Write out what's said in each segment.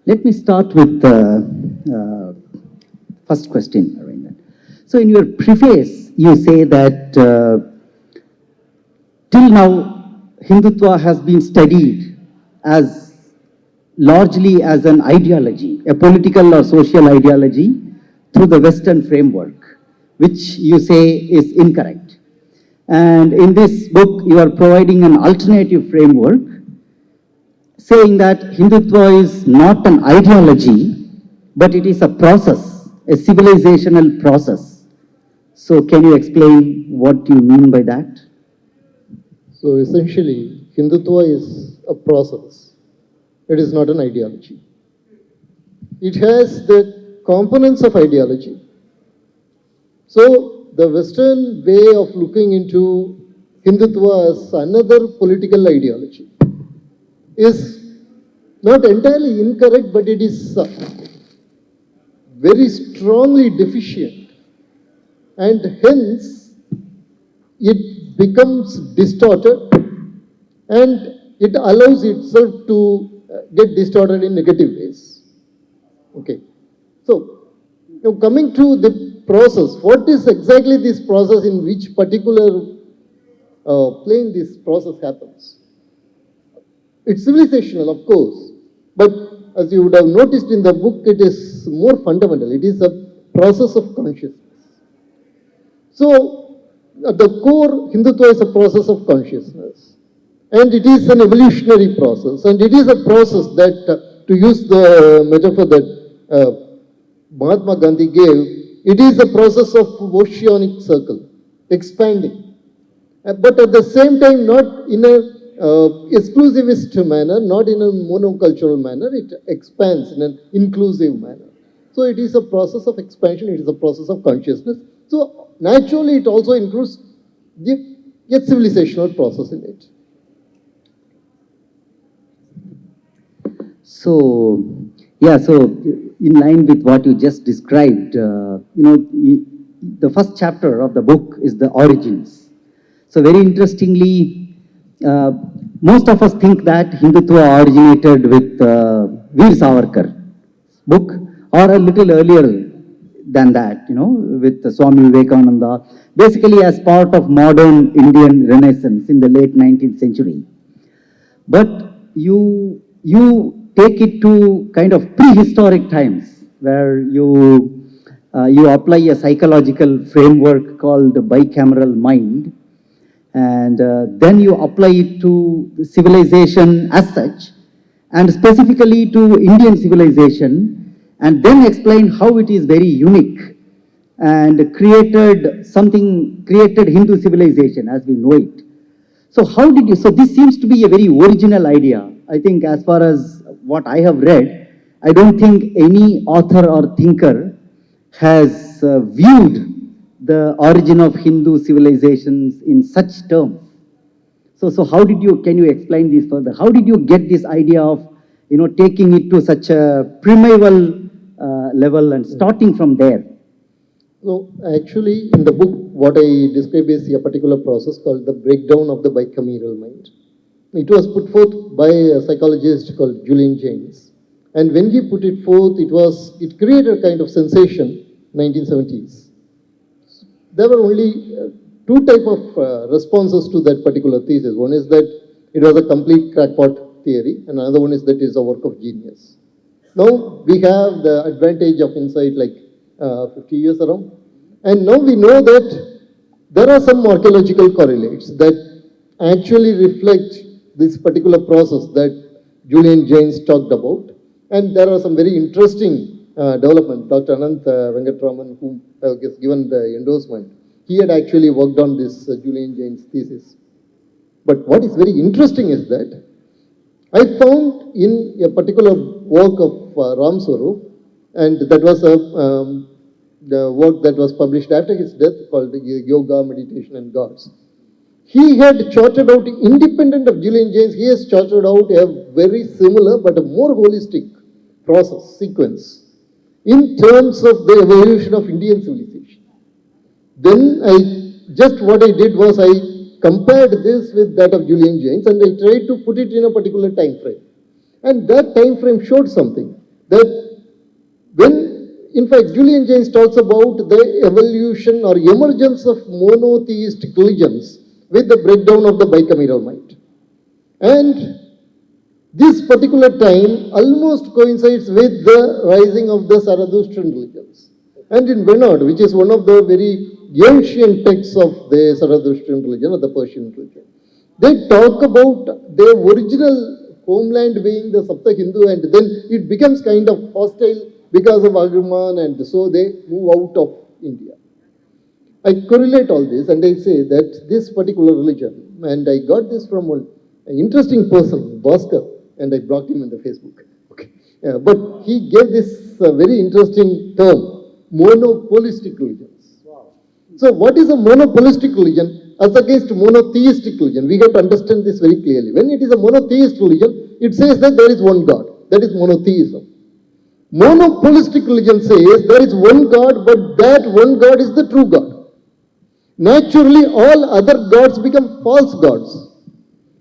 Let me start with the first question, Aravind. So in your preface, you say that till now, Hindutva has been studied as largely as an ideology, a political or social ideology through the Western framework, which you say is incorrect. And in this book, you are providing an alternative framework, saying that Hindutva is not an ideology, but it is a process, a civilizational process. So can you explain what you mean by that? So essentially, Hindutva is a process. It is not an ideology. It has the components of ideology. So the Western way of looking into Hindutva as another political ideology is not entirely incorrect, but it is very strongly deficient. And hence, it becomes distorted and it allows itself to get distorted in negative ways. Okay. So, now coming to the process, what is exactly this process, in which particular plane this process happens? It's civilizational, of course, but as you would have noticed in the book, it is more fundamental. It is a process of consciousness. So, at the core, Hindutva is a process of consciousness. And it is an evolutionary process. And it is a process that, to use the metaphor that Mahatma Gandhi gave, it is a process of oceanic circle, expanding. But at the same time, not in a exclusivist manner, not in a monocultural manner, it expands in an inclusive manner. So it is a process of expansion, it is a process of consciousness. So naturally, it also includes the civilizational process in it. So, yeah, so in line with what you just described, the first chapter of the book is the origins. So very interestingly, most of us think that Hindutva originated with Veer Savarkar's book, or a little earlier than that, with Swami Vivekananda, basically as part of modern Indian Renaissance in the late 19th century. But you take it to kind of prehistoric times, where you apply a psychological framework called the bicameral mind, and then you apply it to civilization as such, and specifically to Indian civilization, and then explain how it is very unique and created Hindu civilization as we know it. So how did you, so this seems to be a very original idea. I think as far as what I have read, I don't think any author or thinker has viewed the origin of Hindu civilizations in such terms. So how did you, can you explain this further? How did you get this idea of, taking it to such a primeval level and starting from there? So actually, in the book, what I describe is a particular process called the breakdown of the bicameral mind. It was put forth by a psychologist called Julian Jaynes. And when he put it forth, it created a kind of sensation, 1970s. There were only two types of responses to that particular thesis. One is that it was a complete crackpot theory, and another one is that it is a work of genius. Now we have the advantage of insight like 50 years around, and now we know that there are some archaeological correlates that actually reflect this particular process that Julian Jaynes talked about, and there are some very interesting development. Dr. Anant Venkatraman, who has given the endorsement, he had actually worked on this Julian Jaynes thesis. But what is very interesting is that I found in a particular work of Ram Swarup, and that was the work that was published after his death called Yoga, Meditation and Gods. He had charted out, independent of Julian Jaynes, he has charted out a very similar but a more holistic process, sequence, in terms of the evolution of Indian civilization. Then what I did was I compared this with that of Julian Jaynes, and I tried to put it in a particular time frame. And that time frame showed something. that in fact, Julian Jaynes talks about the evolution or emergence of monotheistic religions with the breakdown of the bicameral mind. And this particular time almost coincides with the rising of the Zarathustran religions. And in Bernard, which is one of the very ancient texts of the Zarathustran religion or the Persian religion, they talk about their original homeland being the Sapta Hindu, and then it becomes kind of hostile because of Agriman, and so they move out of India. I correlate all this and I say that this particular religion, and I got this from an interesting person, Bhaskar, and I blocked him on the Facebook. Okay. But he gave this very interesting term, monopolistic religions. Wow. So what is a monopolistic religion as against monotheistic religion? We have to understand this very clearly. When it is a monotheist religion, it says that there is one God. That is monotheism. Monopolistic religion says there is one God, but that one God is the true God. Naturally, all other gods become false gods.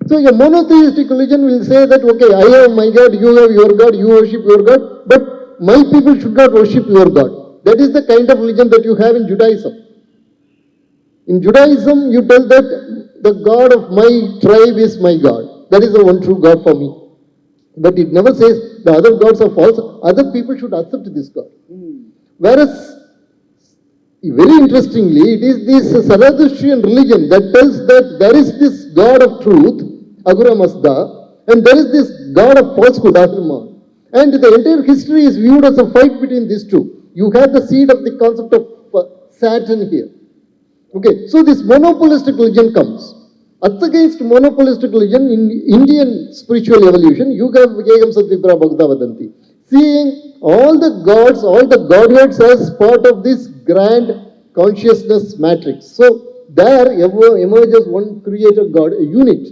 So a monotheistic religion will say that, okay, I have my God, you have your God, you worship your God, but my people should not worship your God. That is the kind of religion that you have in Judaism. In Judaism, you tell that the God of my tribe is my God. That is the one true God for me. But it never says the other gods are false. Other people should accept this God. Whereas, very interestingly, it is this Zarathustrian religion that tells that there is this God of truth, Ahura Mazda, and there is this God of falsehood, Ahriman. And the entire history is viewed as a fight between these two. You have the seed of the concept of Saturn here. Okay, so this monopolistic religion comes. As against monopolistic religion in Indian spiritual evolution, you have Yegam Satvipra Bhagda Vadanti. Seeing all the gods, all the godheads as part of this grand consciousness matrix. So there emerges one creator God, a unit.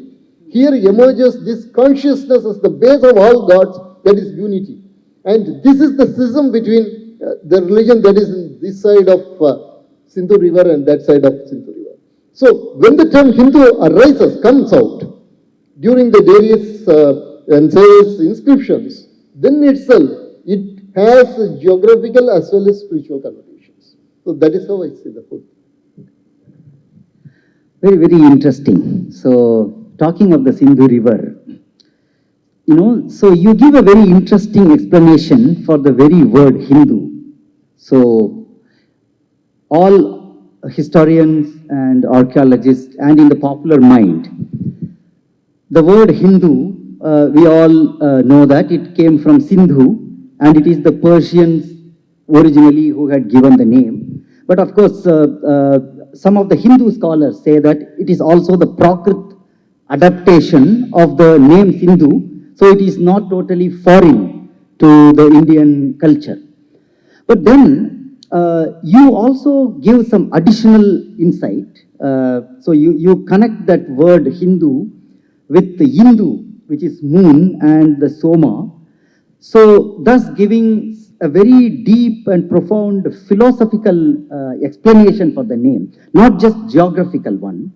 Here emerges this consciousness as the base of all gods, that is unity. And this is the schism between the religion that is in this side of Sindhu river and that side of Sindhu river. So when the term Hindu arises, comes out during the Darius and Cyrus inscriptions, then itself it has geographical as well as spiritual connotations. So that is how I see the whole. Very, very interesting. So talking of the Sindhu river, so you give a very interesting explanation for the very word Hindu. So all historians and archaeologists and in the popular mind, the word Hindu, we all know that it came from Sindhu, and it is the Persians originally who had given the name. But of course, some of the Hindu scholars say that it is also the Prakrit adaptation of the name Sindhu, so it is not totally foreign to the Indian culture. But then you also give some additional insight. So you connect that word Hindu with the Hindu, which is moon, and the Soma. So thus giving a very deep and profound philosophical explanation for the name, not just geographical one.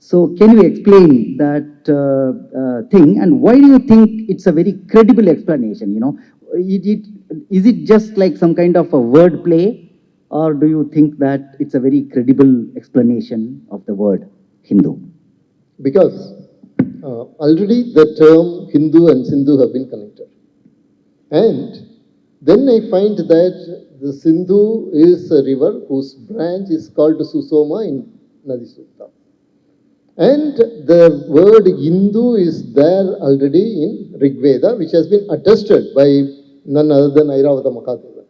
So can you explain that thing, and why do you think it's a very credible explanation? Is it just like some kind of a word play, or do you think that it's a very credible explanation of the word Hindu? Because already the term Hindu and Sindhu have been connected. And then I find that the Sindhu is a river whose branch is called Susoma in Nadi Sutta. And the word Hindu is there already in Rig Veda, which has been attested by none other than Airavata Mahadeva.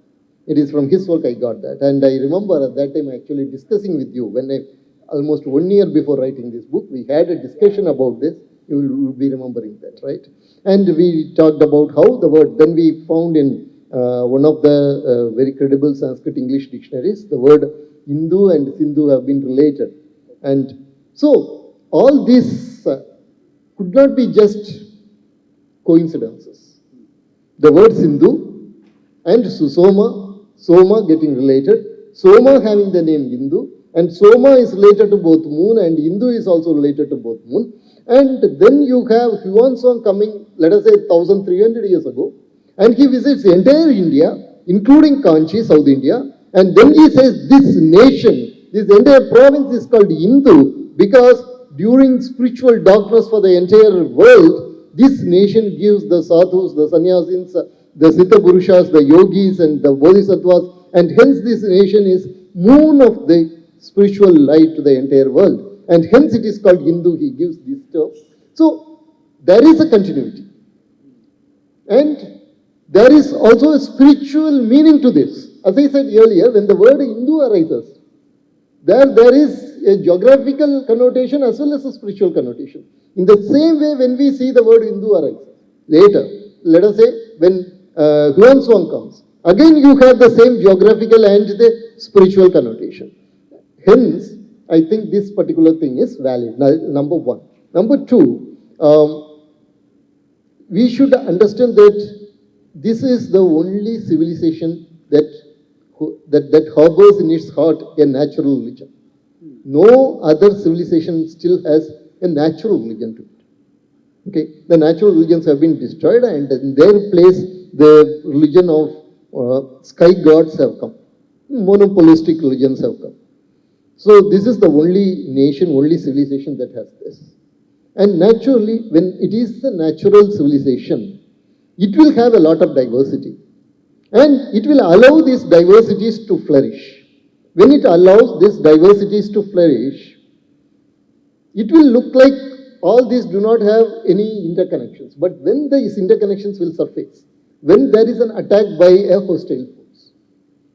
It is from his work I got that. And I remember at that time actually discussing with you when almost 1 year before writing this book, we had a discussion about this. You will be remembering that, right? And we talked about how the word, then we found in one of the very credible Sanskrit English dictionaries, the word Hindu and Sindhu have been related. And so all this could not be just coincidences. The word Sindhu and Susoma, Soma getting related, Soma having the name Hindu, and Soma is related to both moon, and Hindu is also related to both moon. And then you have Huan Song coming, let us say 1300 years ago, And he visits entire India, including Kanchi, South India, and then he says this nation, this entire province is called Hindu because during spiritual darkness for the entire world, this nation gives the sadhus, the sannyasins, the siddha purushas, the yogis, and the bodhisattvas, and hence this nation is moon of the spiritual light to the entire world. And hence it is called Hindu, he gives this term. So there is a continuity. And there is also a spiritual meaning to this. As I said earlier, when the word Hindu arises, there is a geographical connotation as well as a spiritual connotation. In the same way, when we see the word Hindu arise later, let us say when Huan Song comes, again you have the same geographical and the spiritual connotation. Hence, I think this particular thing is valid, number one. Number two, we should understand that this is the only civilization that harbors in its heart a natural religion. No other civilization still has a natural religion to it. Okay, the natural religions have been destroyed, and in their place, the religion of sky gods have come. Monopolistic religions have come. So this is the only nation, only civilization that has this. And naturally, when it is the natural civilization, it will have a lot of diversity. And it will allow these diversities to flourish. When it allows these diversities to flourish, it will look like all these do not have any interconnections. But when these interconnections will surface, when there is an attack by a hostile force,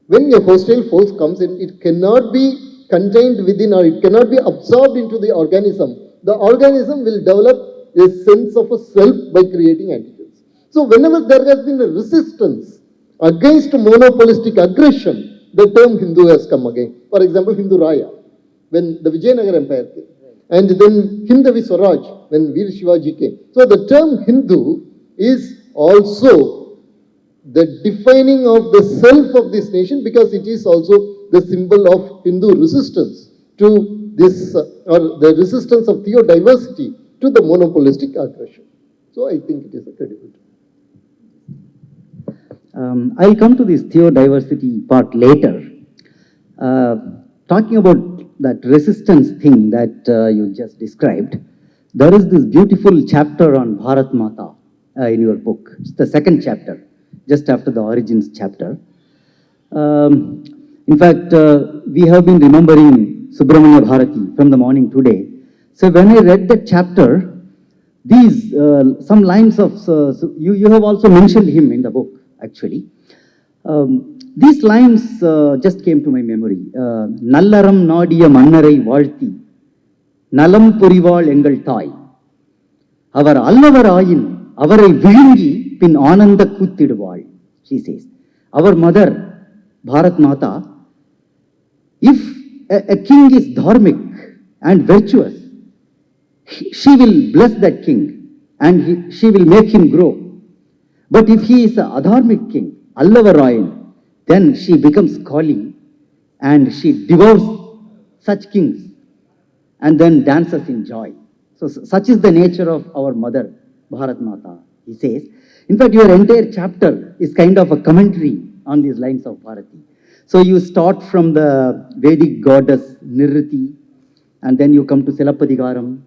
when a hostile force comes in, it cannot be contained within or it cannot be absorbed into the organism. The organism will develop a sense of a self by creating antigens. So whenever there has been a resistance against monopolistic aggression, the term Hindu has come again. For example, Hindu Raya, when the Vijayanagar Empire came, and then Hindavi Swaraj, when Veer Shivaji came. So the term Hindu is also the defining of the self of this nation because it is also the symbol of Hindu resistance to this, or the resistance of theodiversity to the monopolistic aggression. So I think it is a credible. I'll come to this theodiversity part later. Talking about that resistance thing that you just described, there is this beautiful chapter on Bharat Mata in your book. It's the second chapter, just after the origins chapter. In fact, we have been remembering Subramanya Bharati from the morning today. So when I read that chapter, these some lines of, you have also mentioned him in the book, actually. These lines just came to my memory. Nallaram Nadia Mannarai Valti, Nalam Purival Engal Tai, Avar Allavarayin, Avarai Vilingi, Pin Ananda Kuttiduval, she says. Our mother, Bharat Mata, if a king is dharmic and virtuous, she will bless that king and she will make him grow. But if he is a adharmic king, Allavarayan, then she becomes Kali and she devours such kings and then dances in joy. So such is the nature of our mother, Bharat Mata, he says. In fact, your entire chapter is kind of a commentary on these lines of Bharati. So you start from the Vedic goddess Nirriti, and then you come to Silappadigaram,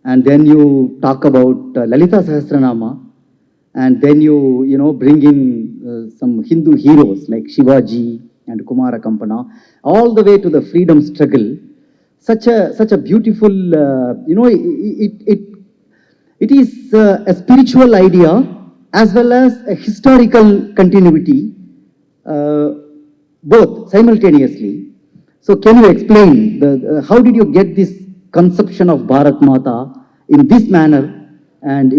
and then you talk about Lalita Sahasranama, and then you bring in some Hindu heroes like Shivaji and Kumara Kampana, all the way to the freedom struggle. Such a beautiful, it is a spiritual idea as well as a historical continuity, both simultaneously. So can you explain how did you get this conception of Bharat Mata in this manner, and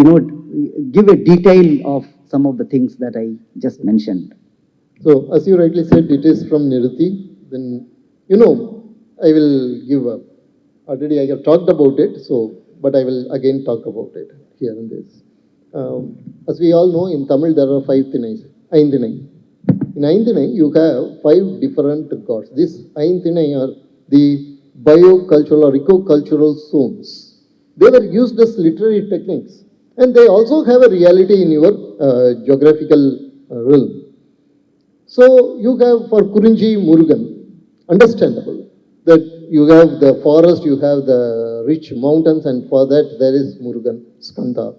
give a detail of some of the things that I just mentioned? So as you rightly said, it is from Nirati. Then I will give up. Already I have talked about it, but I will again talk about it here in this. As we all know, in Tamil there are 5 Thinais, Ainthinai. In Ainthinai, you have 5 different gods. These Ainthinai are the biocultural or eco-cultural zones. They were used as literary techniques. And they also have a reality in your geographical realm. So you have for Kurinji Murugan, understandable that you have the forest, you have the rich mountains, and for that there is Murugan, Skanda.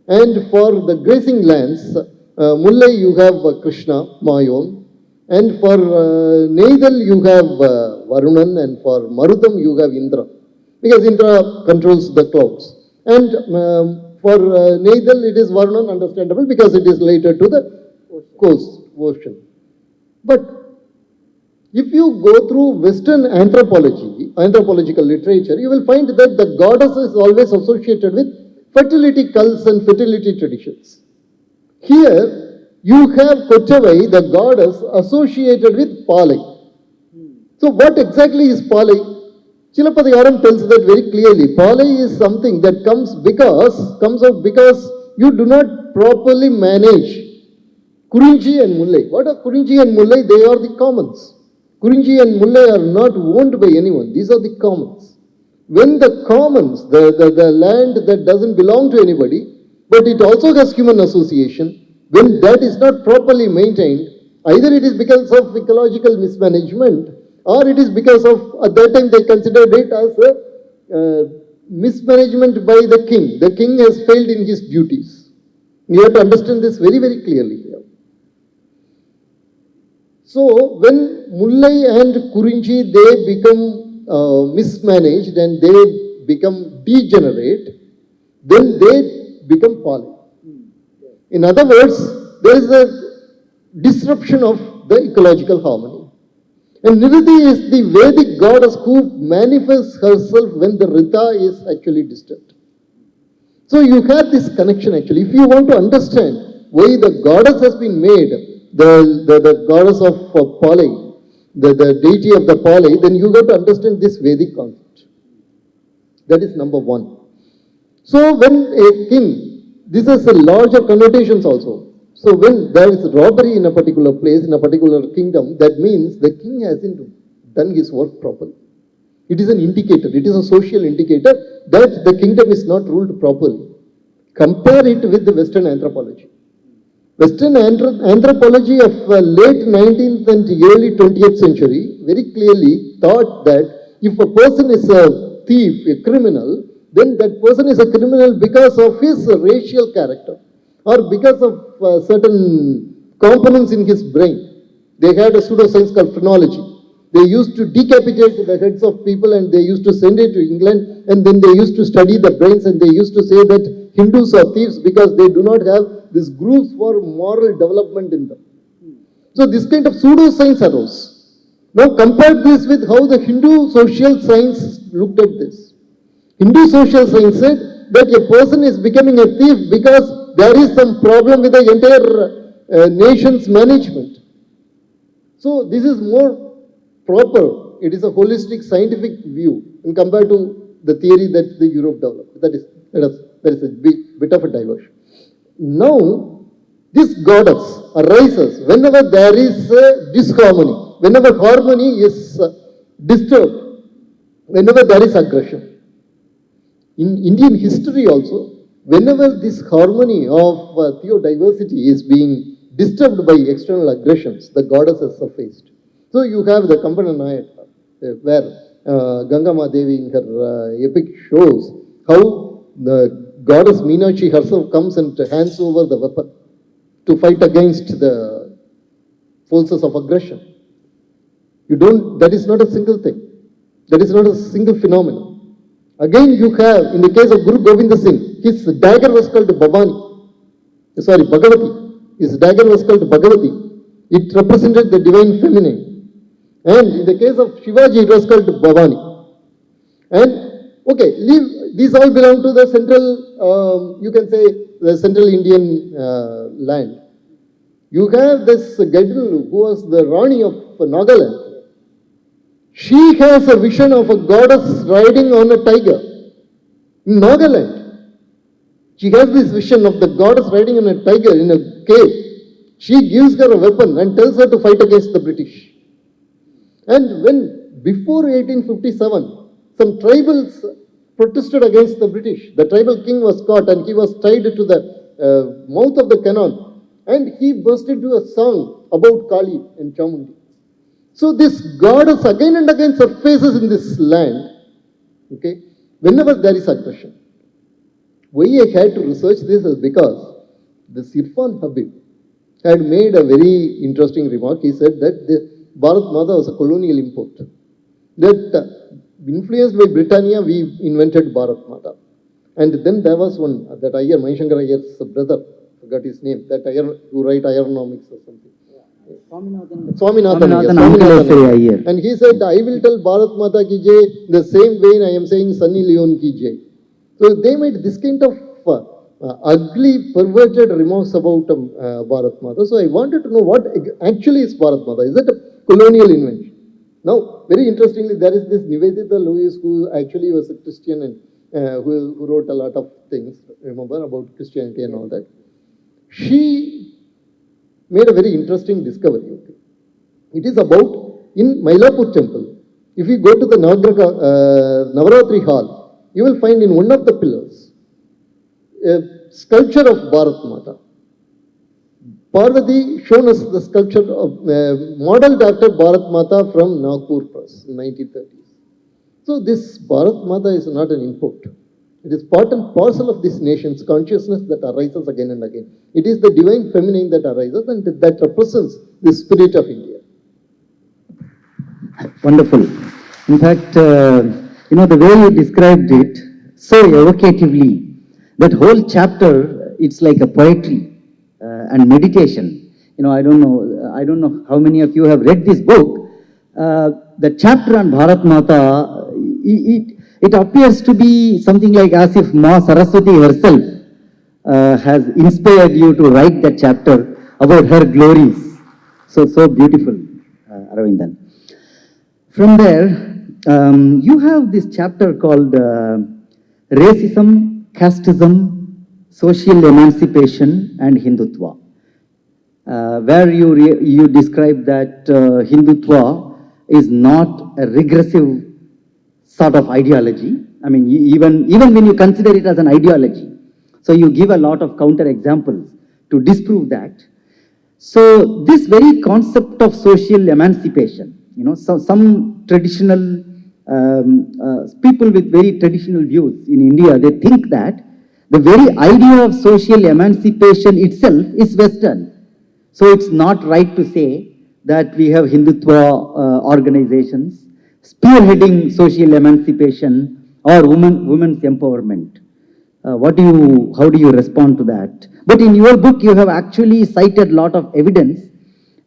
And for the grazing lands, Mullai you have Krishna, Mayon, and for Neithal you have Varunan, and for Marutam you have Indra, because Indra controls the clouds. And for Neithal it is Varunan, understandable, because it is related to the coast, ocean. But if you go through Western anthropology, anthropological literature, you will find that the goddess is always associated with fertility cults and fertility traditions. Here, you have Kottavai, the goddess, associated with Palai. So, what exactly is Palai? Chilapadikaram tells that very clearly. Palai is something that comes out because you do not properly manage Kurinji and Mullai. What are Kurinji and Mullai? They are the commons. Kurinji and Mullai are not owned by anyone. These are the commons. When the commons, the land that doesn't belong to anybody, but it also has human association, when that is not properly maintained, either it is because of ecological mismanagement or it is because of, at that time they considered it as a mismanagement by the king. The king has failed in his duties. You have to understand this very, very clearly here. So when Mullai and Kurinji, they become mismanaged and they become degenerate, then they become Pali. In other words, there is a disruption of the ecological harmony. And Niriti is the Vedic goddess who manifests herself when the Rita is actually disturbed. So you have this connection actually. If you want to understand why the goddess has been made, the goddess of Pali, the deity of the Pali, then you got to understand this Vedic concept. That is number one. So when a king, this has a larger connotations also. So when there is robbery in a particular place, in a particular kingdom, that means the king hasn't done his work properly. It is an indicator, it is a social indicator that the kingdom is not ruled properly. Compare it with the Western anthropology. Western anthropology of late 19th and early 20th century very clearly thought that if a person is a thief, a criminal, then that person is a criminal because of his racial character or because of certain components in his brain. They had a pseudoscience called phrenology. They used to decapitate the heads of people and they used to send it to England, and then they used to study the brains, and they used to say that Hindus are thieves because they do not have these grooves for moral development in them. So this kind of pseudoscience arose. Now compare this with how the Hindu social science looked at this. Hindu social science said that a person is becoming a thief because there is some problem with the entire nation's management. So this is more proper. It is a holistic scientific view in compared to the theory that the Europe developed. That is a bit of a diversion. Now, this goddess arises whenever there is a disharmony, whenever harmony is disturbed, whenever there is aggression. In Indian history also, whenever this harmony of theodiversity is being disturbed by external aggressions, the goddess has surfaced. So you have the Kampana Nayaka, where Ganga Devi in her epic shows how the goddess Meenakshi herself comes and hands over the weapon to fight against the forces of aggression. That is not a single thing. That is not a single phenomenon. Again, you have, in the case of Guru Govinda Singh, his dagger was called Bhagavati. His dagger was called Bhagavati. It represented the divine feminine. And in the case of Shivaji, it was called Bhavani. And, okay, these all belong to the central, you can say, the central Indian land. You have this Gadlu, who was the Rani of Nagaland. She has a vision of a goddess riding on a tiger in Nagaland. She has this vision of the goddess riding on a tiger in a cave. She gives her a weapon and tells her to fight against the British. And when, before 1857, some tribals protested against the British, the tribal king was caught and he was tied to the mouth of the cannon. and he burst into a song about Kali and Chamundi. So this goddess again and again surfaces in this land, okay, whenever there is aggression. Why I had to research this is because the Irfan Habib had made a very interesting remark. He said that the Bharat Mata was a colonial import. That influenced by Britannia, we invented Bharat Mata. And then there was one, that Iyer, Manishankar Iyer's brother, forgot his name, that Iyer who write Ironomics or something. Swaminathan Iyer. And he said, I will tell Bharat Mata ki jai the same way I am saying Sunny Leone ki jai. So they made this kind of ugly, perverted remarks about Bharat Mata. So I wanted to know what actually is Bharat Mata. Is it a colonial invention? Now, very interestingly, there is this Nivedita Lewis who actually was a Christian and who wrote a lot of things, remember, about Christianity and all that. She made a very interesting discovery. Okay? It is about, in Mylapore temple, if you go to the Navaratri hall, you will find in one of the pillars a sculpture of Bharat Mata. Parvati shown us the sculpture of modeled after Bharat Mata from Nagpur Press in 1930s. So this Bharat Mata is not an import. It is part and parcel of this nation's consciousness that arises again and again. It is the divine feminine that arises and that represents the spirit of India. Wonderful. In fact, the way you described it so evocatively, that whole chapter, it's like a poetry and meditation. I don't know how many of you have read this book. The chapter on Bharat Mata, it appears to be something like as if Ma Saraswati herself has inspired you to write that chapter about her glories. So beautiful, Aravindan. From there, you have this chapter called Racism, Casteism, Social Emancipation and Hindutva, where you describe that Hindutva is not a regressive sort of ideology. I mean, even when you consider it as an ideology. So you give a lot of counter examples to disprove that. So this very concept of social emancipation, so some traditional people with very traditional views in India, they think that the very idea of social emancipation itself is Western. So it's not right to say that we have Hindutva organizations spearheading social emancipation or women's empowerment. How do you respond to that? But in your book, you have actually cited a lot of evidence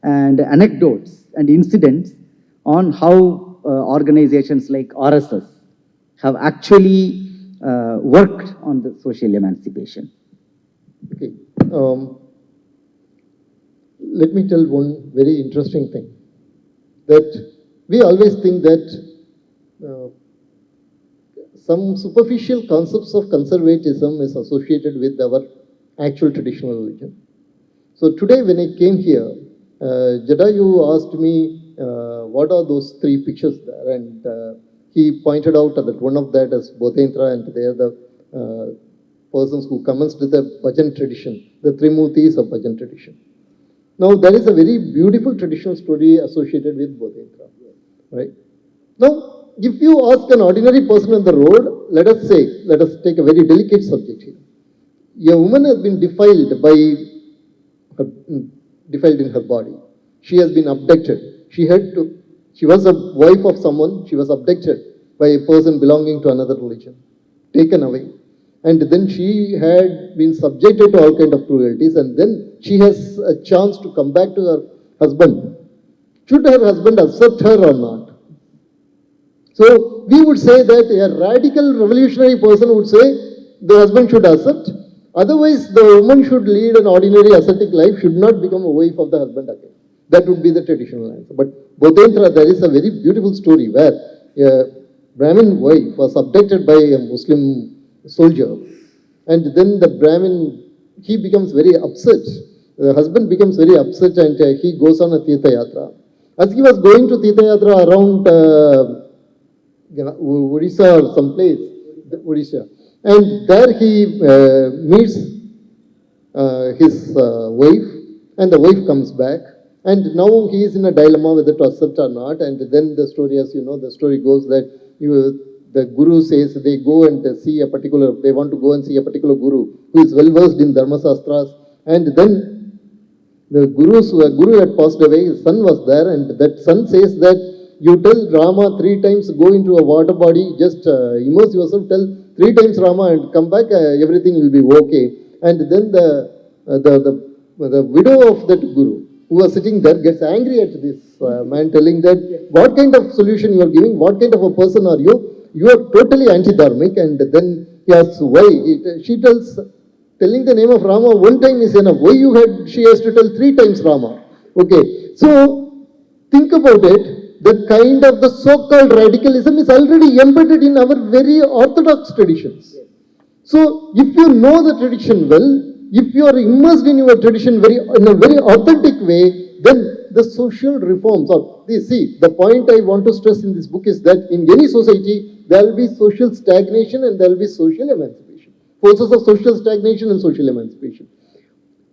and anecdotes and incidents on how organizations like RSS have actually worked on the social emancipation. Okay. Let me tell one very interesting thing. That we always think that some superficial concepts of conservatism is associated with our actual traditional religion. So today when I came here, Jatayu asked me, what are those three pictures there? And he pointed out that one of that is Bodhentra and they are the persons who commenced the bhajan tradition, the Trimurtis of bhajan tradition. Now there is a very beautiful traditional story associated with Bodhentra, right? Now, if you ask an ordinary person on the road, let us take a very delicate subject here. A woman has been defiled in her body. She has been abducted. She was a wife of someone. She was abducted by a person belonging to another religion, taken away. And then she had been subjected to all kinds of cruelties, and then she has a chance to come back to her husband. Should her husband accept her or not? So we would say that a radical revolutionary person would say the husband should accept. Otherwise, the woman should lead an ordinary ascetic life, should not become a wife of the husband again. That would be the traditional answer. But Bodhentra, there is a very beautiful story where a Brahmin wife was abducted by a Muslim soldier. And then the Brahmin, he becomes very upset. The husband becomes very upset and he goes on a Tirtha Yatra. As he was going to Tirtha Yatra around Odisha or someplace, Odisha. And there he meets his wife, and the wife comes back. And now he is in a dilemma whether to accept or not. And then the story, as you know, the story goes that the guru says they go and see a particular, they want to go and see a particular guru who is well versed in Dharma Sastras. And then the guru had passed away, his son was there, and that son says that you tell Rama 3 times, go into a water body, just immerse yourself, tell 3 times Rama and come back, everything will be okay. And then the widow of that guru who was sitting there gets angry at this man telling that what kind of solution you are giving, what kind of a person are you? You are totally anti-dharmic. And then he asks why. She tells, telling the name of Rama 1 time is enough. Why she has to tell 3 times Rama? Okay, so think about it. The kind of the so-called radicalism is already embedded in our very orthodox traditions. So if you know the tradition well, if you are immersed in your tradition in a very authentic way, then the social reforms, or see, the point I want to stress in this book is that in any society, there will be social stagnation and there will be social emancipation. Forces of social stagnation and social emancipation.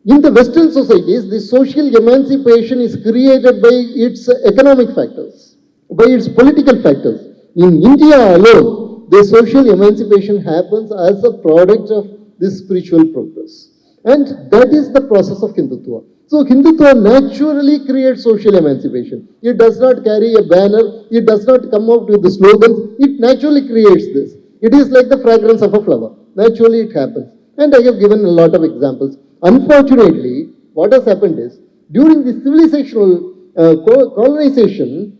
In the Western societies, the social emancipation is created by its economic factors, by its political factors. In India alone, the social emancipation happens as a product of this spiritual progress. And that is the process of Hindutva. So Hindutva naturally creates social emancipation. It does not carry a banner, it does not come out with the slogans, it naturally creates this. It is like the fragrance of a flower. Naturally it happens. And I have given a lot of examples. Unfortunately, what has happened is, during the civilizational colonization,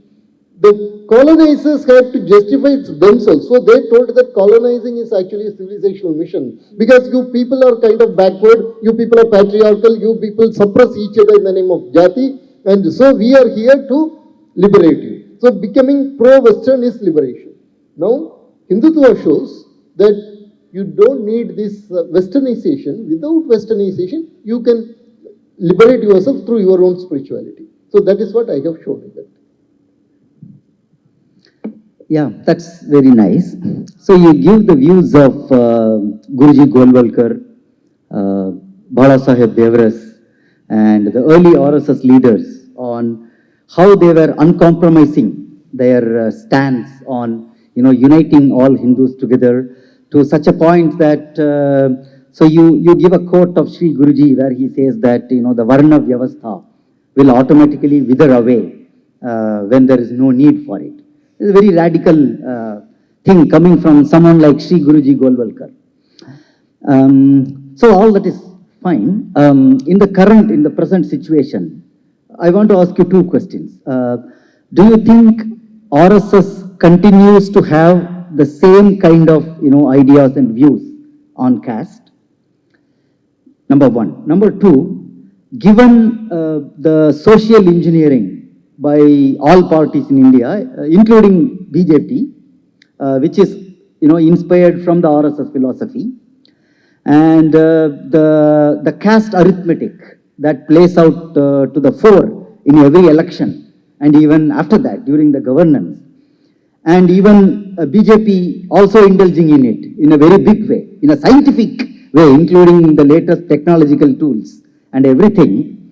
the colonizers had to justify themselves. So they told that colonizing is actually a civilizational mission. Because you people are kind of backward, you people are patriarchal, you people suppress each other in the name of Jati, and so we are here to liberate you. So becoming pro-Western is liberation. Now, Hindutva shows that you don't need this westernization. Without westernization, you can liberate yourself through your own spirituality. So that is what I have shown in that. Yeah, that's very nice. So you give the views of Guruji Golwalkar, Bala Saheb Devras, and the early RSS leaders on how they were uncompromising their stance on, uniting all Hindus together to such a point that, so you give a quote of Sri Guruji where he says that, the Varna Vyavastha will automatically wither away when there is no need for it. It's a very radical thing coming from someone like Sri Guruji Golwalkar. So all that is fine. In the present situation, I want to ask you 2 questions. Do you think RSS continues to have the same kind of, ideas and views on caste? Number 1. Number 2, given the social engineering by all parties in India, including BJP, which is, inspired from the RSS philosophy, and the caste arithmetic that plays out to the fore in every election, and even after that during the governance, and even BJP also indulging in it in a very big way, in a scientific way, including the latest technological tools and everything.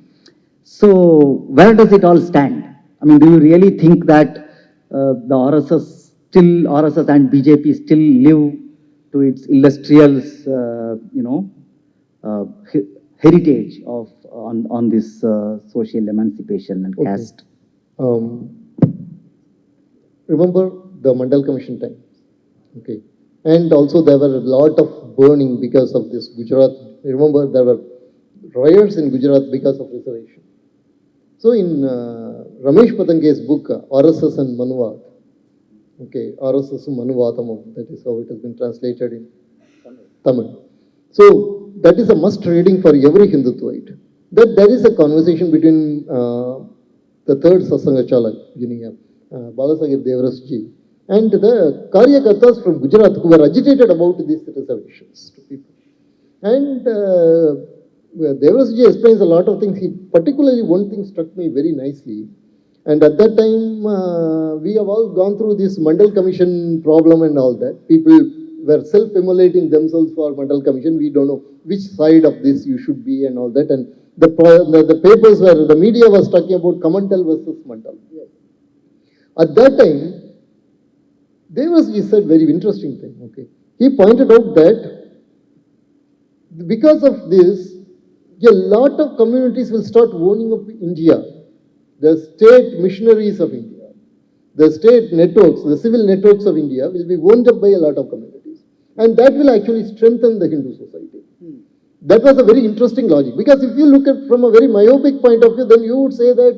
So where does it all stand? I mean, do you really think that the RSS and BJP still live to its illustrious, heritage of on this social emancipation and caste? Remember the Mandal Commission time, okay, and also there were a lot of burning because of this Gujarat. Remember there were riots in Gujarat because of reservation. So in Ramesh Patange's book, RSS and Manuvad, okay, RSS Manuvatamam, that is how it has been translated in Tamil. So that is a must reading for every Hindutvaite. That there is a conversation between the third Sasangachala, Balasaheb Devrasji, and the Karyakartas from Gujarat who were agitated about these reservations to people. And Devrasji explains a lot of things. Particularly one thing struck me very nicely. And at that time, we have all gone through this Mandal Commission problem and all that. People were self-immolating themselves for Mandal Commission. We don't know which side of this you should be and all that. And the papers where the media was talking about Kamantal versus Mandal. At that time, he said very interesting thing. Okay, he pointed out that because of this, a lot of communities will start owning up India, the state missionaries of India, the state networks, the civil networks of India will be owned up by a lot of communities. And that will actually strengthen the Hindu society. That was a very interesting logic. Because if you look at from a very myopic point of view, then you would say that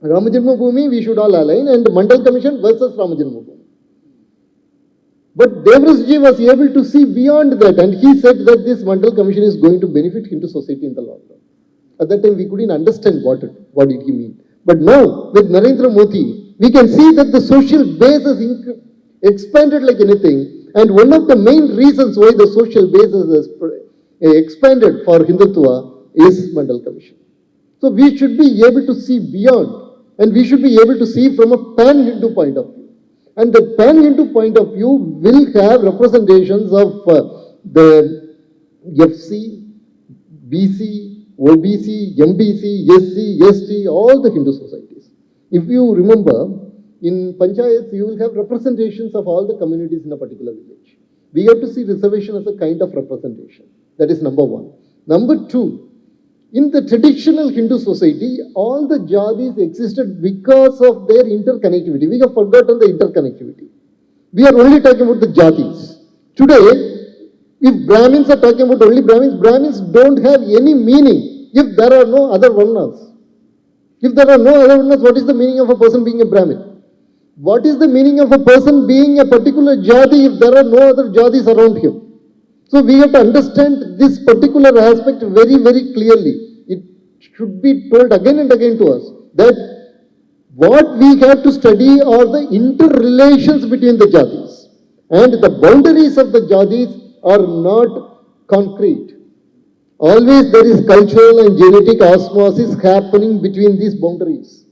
Ramajanma Bhoomi, we should all align, and Mandal Commission versus Ramajanma Bhoomi. But Devrasji was able to see beyond that, and he said that this Mandal Commission is going to benefit Hindu society in the long run. At that time, we couldn't understand what did he mean. But now, with Narendra Modi, we can see that the social base has expanded like anything. And one of the main reasons why the social base has expanded for Hindutva is Mandal Commission. So we should be able to see beyond, and we should be able to see from a pan-Hindu point of view. And the pan-Hindu point of view will have representations of the FC, BC, OBC, MBC, SC, ST, all the Hindu societies. If you remember, in Panchayats, you will have representations of all the communities in a particular village. We have to see reservation as a kind of representation. That is number one. Number two, in the traditional Hindu society, all the jadis existed because of their interconnectivity. We have forgotten the interconnectivity. We are only talking about the jadis. Today, if Brahmins are talking about only Brahmins, Brahmins don't have any meaning if there are no other varnas. If there are no other varnas, what is the meaning of a person being a Brahmin? What is the meaning of a person being a particular jadi if there are no other jadis around him? So we have to understand this particular aspect very, very clearly. It should be told again and again to us that what we have to study are the interrelations between the jadis. And the boundaries of the jadis are not concrete. Always there is cultural and genetic osmosis happening between these boundaries.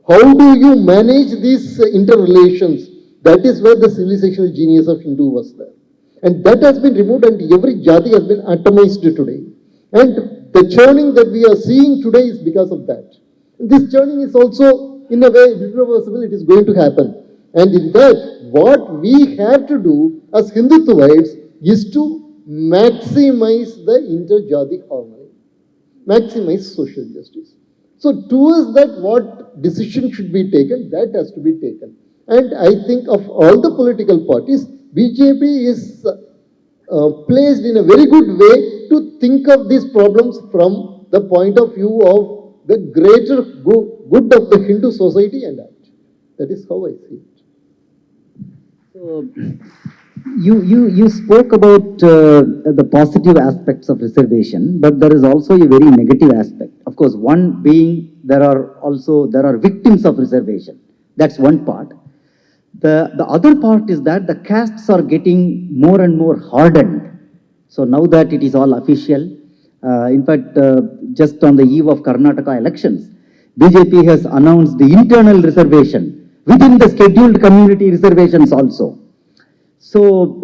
How do you manage these interrelations? That is where the civilizational genius of Hindu was there. And that has been removed, and every jati has been atomized today. And the churning that we are seeing today is because of that. And this churning is also, in a way, irreversible. It is going to happen. And in that, what we have to do as Hindutvites is to maximize the interjati harmony, maximize social justice. So towards that, what decision should be taken, that has to be taken. And I think of all the political parties, BJP is placed in a very good way to think of these problems from the point of view of the greater good of the Hindu society and act. That is how I see it. So, you spoke about the positive aspects of reservation, but there is also a very negative aspect. Of course, one being there are victims of reservation. That's one part. The other part is that the castes are getting more and more hardened. So now that it is all official, in fact, just on the eve of Karnataka elections, BJP has announced the internal reservation within the scheduled community reservations also. So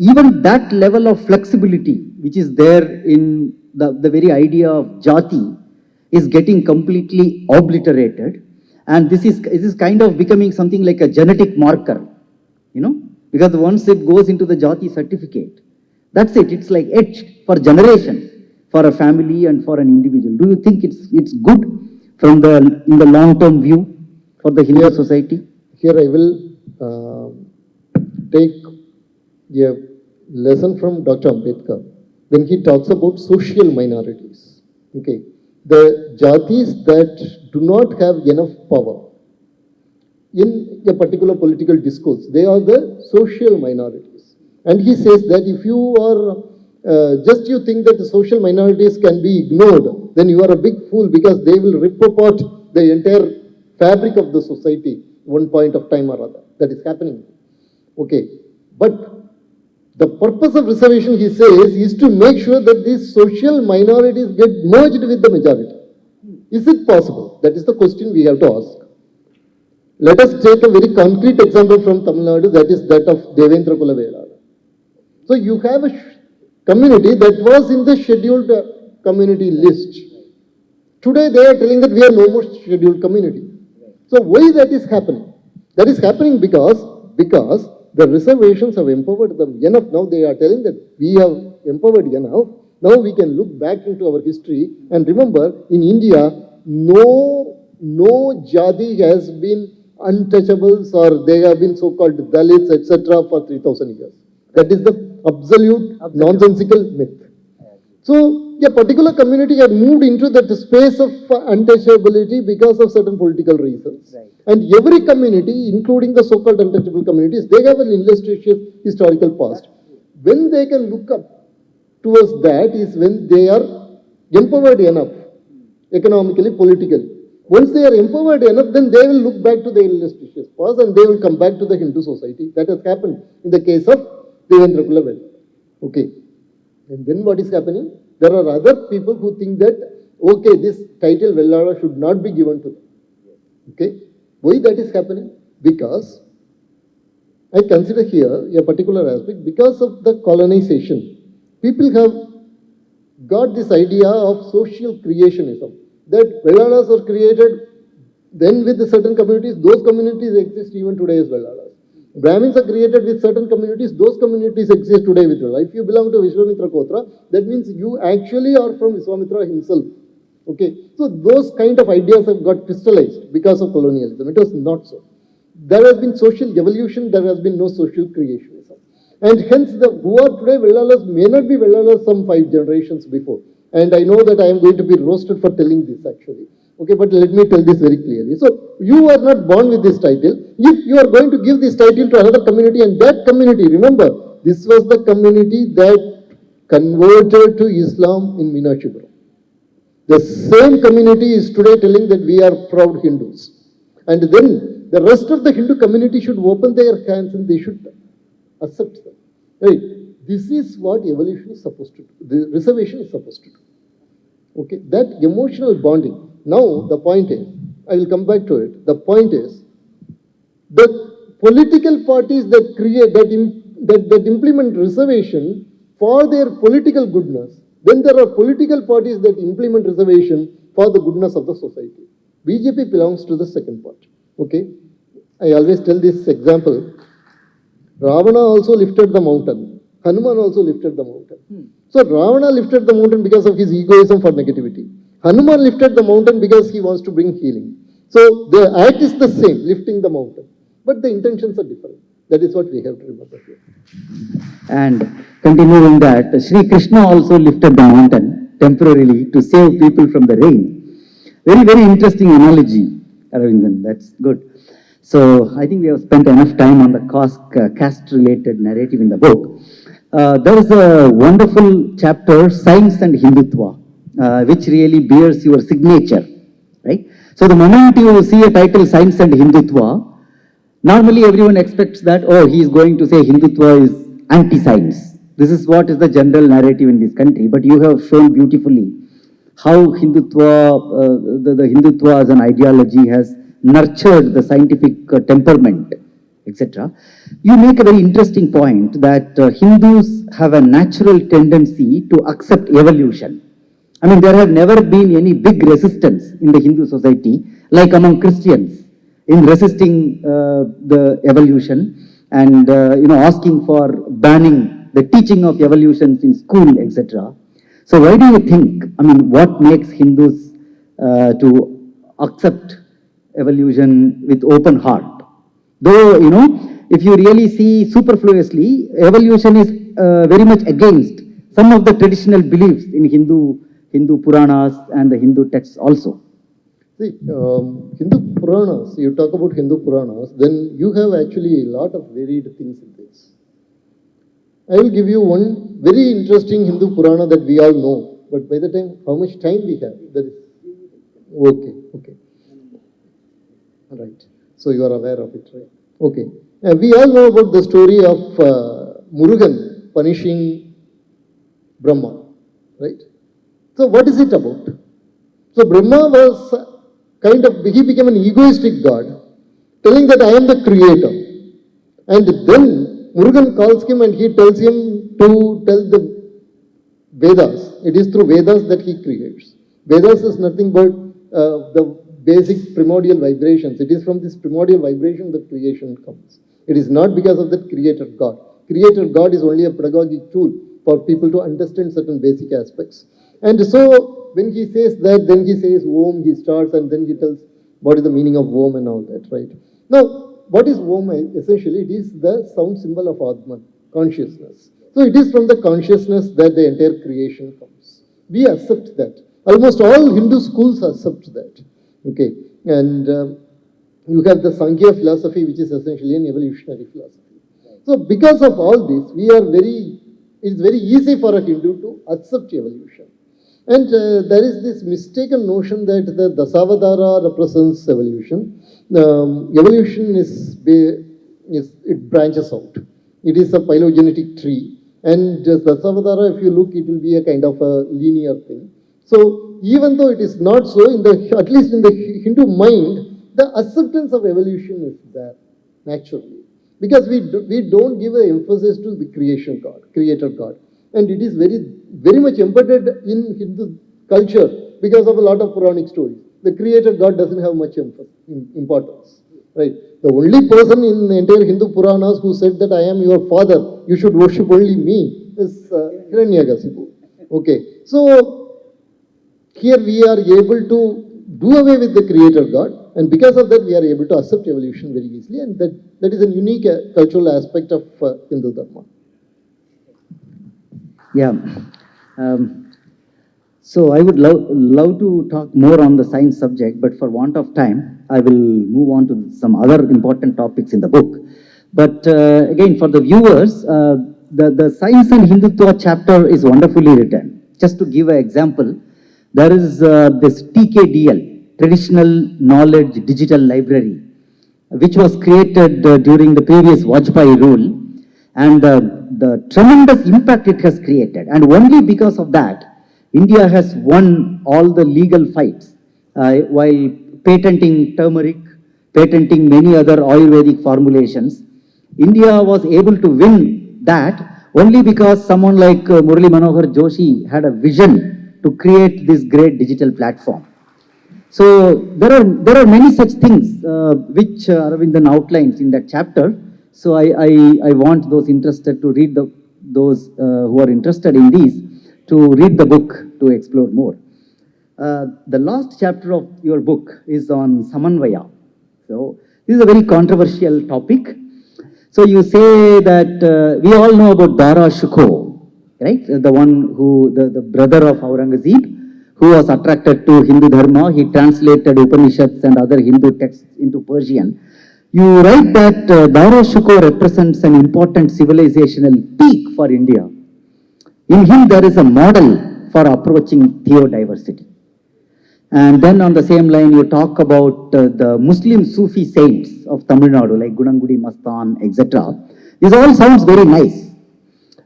even that level of flexibility, which is there in the very idea of jati, is getting completely obliterated. And this is kind of becoming something like a genetic marker, because once it goes into the jati certificate, that's it. It's like etched for generations for a family and for an individual. Do you think it's good in the long-term view for the Hindu society? Here I will take a lesson from Dr. Ambedkar when he talks about social minorities. Okay, the jatis that do not have enough power in a particular political discourse, they are the social minorities. And he says that if you are you think that the social minorities can be ignored, then you are a big fool, because they will rip apart the entire fabric of the society one point of time or other. That is happening. Okay, but the purpose of reservation, he says, is to make sure that these social minorities get merged with the majority. Is it possible? That is the question we have to ask. Let us take a very concrete example from Tamil Nadu, that is that of Devendra Kulavela. So you have a community that was in the scheduled community list. Today they are telling that we are no more scheduled community. So why that is happening? That is happening because the reservations have empowered them enough. Now they are telling that we have empowered enough. Now we can look back into our history and remember, in India, no Jadi has been untouchables or they have been so-called Dalits, etc. for 3,000 years. That is the absolute nonsensical myth. So a particular community had moved into that space of untouchability because of certain political reasons. Right. And every community, including the so-called untouchable communities, they have an illustrious historical past. When they can look up towards that is when they are empowered enough, economically, politically. Once they are empowered enough, then they will look back to the illustrious past and they will come back to the Hindu society. That has happened in the case of Devendra Kulavela. Okay. And then what is happening? There are other people who think that, okay, this title Vellara should not be given to them. Okay? Why that is happening? Because I consider here a particular aspect, because of the colonization, people have got this idea of social creationism, that Vellaras are created then with certain communities, those communities exist even today as Vellaras. Brahmins are created with certain communities, those communities exist today with Vellala. If you belong to Vishwamitra Kotra, that means you actually are from Vishwamitra himself. Okay, so those kind of ideas have got crystallized because of colonialism. It was not so. There has been social evolution, there has been no social creationism. And hence, who are today Vellalas may not be Vellalas some 5 generations before. And I know that I am going to be roasted for telling this actually. Okay, but let me tell this very clearly. So, you are not born with this title. If you are going to give this title to another community, and that community, remember, this was the community that converted to Islam in Meenakshipura. The same community is today telling that we are proud Hindus. And then the rest of the Hindu community should open their hands and they should accept them. Right? This is what evolution is supposed to do. The reservation is supposed to do. Okay, that emotional bonding. Now, the point is, I will come back to it. The point is, the political parties that create, that implement reservation for their political goodness, then there are political parties that implement reservation for the goodness of the society. BJP belongs to the second part. Okay, I always tell this example. Ravana also lifted the mountain. Hanuman also lifted the mountain. So Ravana lifted the mountain because of his egoism for negativity. Hanuman lifted the mountain because he wants to bring healing. So the act is the same, lifting the mountain. But the intentions are different. That is what we have to remember here. And continuing that, Sri Krishna also lifted the mountain temporarily to save people from the rain. Very, very interesting analogy, Aravindan. That's good. So I think we have spent enough time on the caste-related narrative in the book. There is a wonderful chapter, Science and Hindutva, which really bears your signature, right? So the moment you see a title, Science and Hindutva, normally everyone expects that, oh, he is going to say Hindutva is anti-science. This is what is the general narrative in this country. But you have shown beautifully how Hindutva, the Hindutva as an ideology has nurtured the scientific temperament, etc. You make a very interesting point that Hindus have a natural tendency to accept evolution. I mean, there have never been any big resistance in the Hindu society, like among Christians, in resisting the evolution and asking for banning the teaching of evolutions in school, etc. So why do you think, I mean, what makes Hindus to accept evolution with open heart? Though, if you really see superfluously, evolution is very much against some of the traditional beliefs in Hindu Puranas and the Hindu texts also. See, Hindu Puranas, you talk about Hindu Puranas, then you have actually a lot of varied things in this. I will give you one very interesting Hindu Purana that we all know, but by the time, how much time we have? That is, okay. All right. So you are aware of it, right? Okay. And we all know about the story of Murugan punishing Brahma, right? So what is it about? So Brahma was he became an egoistic god, telling that I am the creator. And then Murugan calls him and he tells him to tell the Vedas. It is through Vedas that he creates. Vedas is nothing but the basic primordial vibrations. It is from this primordial vibration that creation comes. It is not because of that creator God. Creator God is only a pedagogic tool for people to understand certain basic aspects. And so when he says that, then he says Om, he starts, and then he tells what is the meaning of Om and all that, right? Now, what is Om? Essentially, it is the sound symbol of Atman, consciousness. So it is from the consciousness that the entire creation comes. We accept that. Almost all Hindu schools accept that. Okay, and you have the Sankhya philosophy, which is essentially an evolutionary philosophy. So because of all this, it's very easy for a Hindu to accept evolution. And there is this mistaken notion that the Dasavadara represents evolution. Evolution it branches out. It is a phylogenetic tree. And Dasavadara, if you look, it will be a kind of a linear thing. So even though it is not so, at least in the Hindu mind, the acceptance of evolution is there naturally. Because we don't give an emphasis to the creation God, creator God. And it is very much embedded in Hindu culture because of a lot of Puranic stories. The creator God doesn't have much importance, right? The only person in the entire Hindu Puranas who said that I am your father, you should worship only me, is Hiranyakasipu. Okay, so here we are able to do away with the creator God, and because of that we are able to accept evolution very easily, and that is a unique cultural aspect of Hindu Dharma. Yeah. So I would love to talk more on the science subject, but for want of time, I will move on to some other important topics in the book. But again, for the viewers, the Science and Hindutva chapter is wonderfully written. Just to give an example, there is this TKDL, Traditional Knowledge Digital Library, which was created during the previous Vajpayee rule, and the tremendous impact it has created. And only because of that, India has won all the legal fights while patenting turmeric, patenting many other Ayurvedic formulations. India was able to win that only because someone like Murali Manohar Joshi had a vision to create this great digital platform. So there are many such things which Aravindan outlines in that chapter. So I want those interested to read those who are interested in these to read the book to explore more. The last chapter of your book is on Samanvaya. So this is a very controversial topic. So you say that we all know about Dara Shukho, right? The one who, the brother of Aurangzeb, who was attracted to Hindu Dharma. He translated Upanishads and other Hindu texts into Persian. You write that Dara Shukho represents an important civilizational peak for India. In him, there is a model for approaching theodiversity. And then on the same line, you talk about the Muslim Sufi saints of Tamil Nadu, like Gunangudi Mastan, etc. This all sounds very nice.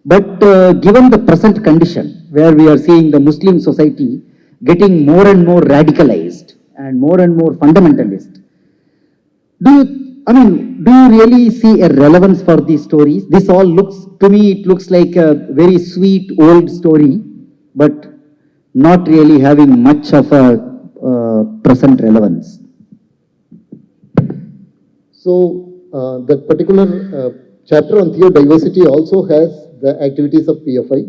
But given the present condition, where we are seeing the Muslim society getting more and more radicalized and more fundamentalist, do you really see a relevance for these stories? This all to me, it looks like a very sweet old story, but not really having much of a present relevance. So that particular chapter on theodiversity also has the activities of PFI,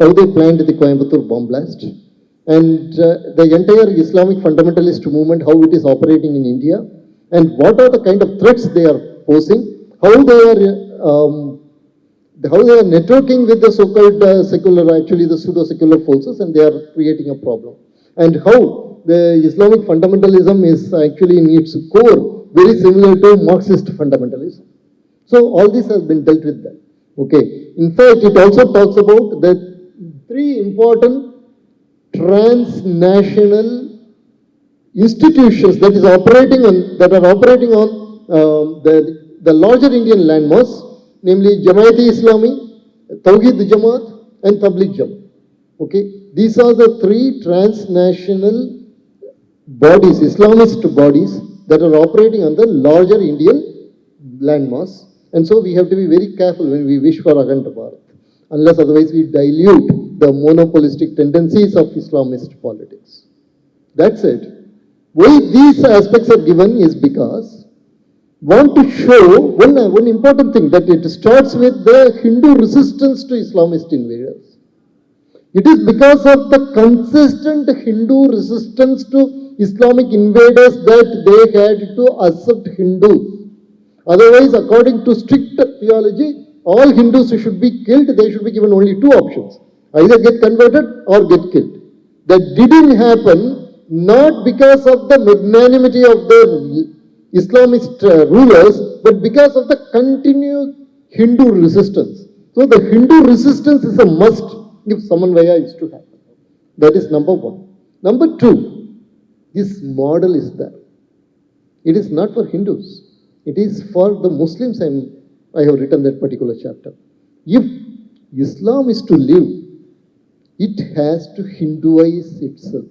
how they planned the Coimbatore bomb blast, and the entire Islamic fundamentalist movement, how it is operating in India, and what are the kind of threats they are posing, how they are networking with the so-called secular, actually the pseudo-secular forces, and they are creating a problem. And how the Islamic fundamentalism is actually in its core very similar to Marxist fundamentalism. So all this has been dealt with then. Okay. In fact, it also talks about the three important transnational institutions that are operating on the larger Indian landmass, namely Jamaat-e-Islami, Tawhid Jamaat, and Tabligh Jamaat. Okay, these are the three transnational bodies, Islamist bodies, that are operating on the larger Indian landmass. And so we have to be very careful when we wish for Akhanda Bharat, unless otherwise we dilute the monopolistic tendencies of Islamist politics. That's it. Why these aspects are given is because want to show one important thing, that it starts with the Hindu resistance to Islamist invaders. It is because of the consistent Hindu resistance to Islamic invaders that they had to accept Hindus. Otherwise, according to strict theology, all Hindus should be killed. They should be given only two options: either get converted or get killed. That didn't happen, not because of the magnanimity of the Islamist rulers, but because of the continued Hindu resistance. So the Hindu resistance is a must if Samanvaya is to happen. That is number one. Number two, this model is there. It is not for Hindus. It is for the Muslims. I have written that particular chapter. If Islam is to live, it has to Hinduize itself.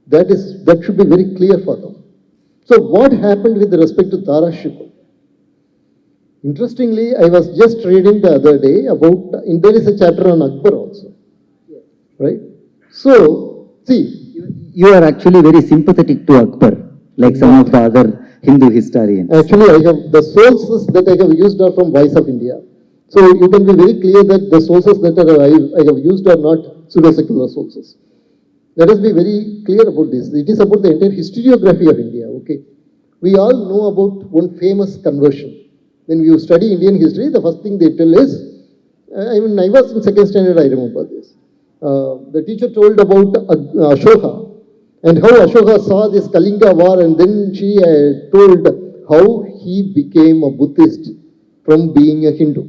That should be very clear for them. So what happened with respect to Tara Shikoh? Interestingly, I was just reading the other day about, there is a chapter on Akbar also, right? So, see. You are actually very sympathetic to Akbar, like some of the other Hindu historians. Actually, I have the sources that I have used are from Voice of India. So you can be very clear that the sources that I have used are not pseudo-secular sources. Let us be very clear about this. It is about the entire historiography of India, okay? We all know about one famous conversion. When you study Indian history, the first thing they tell is, I was in second standard, I remember this. The teacher told about Ashoka, and how Ashoka saw this Kalinga war, and then she told how he became a Buddhist from being a Hindu.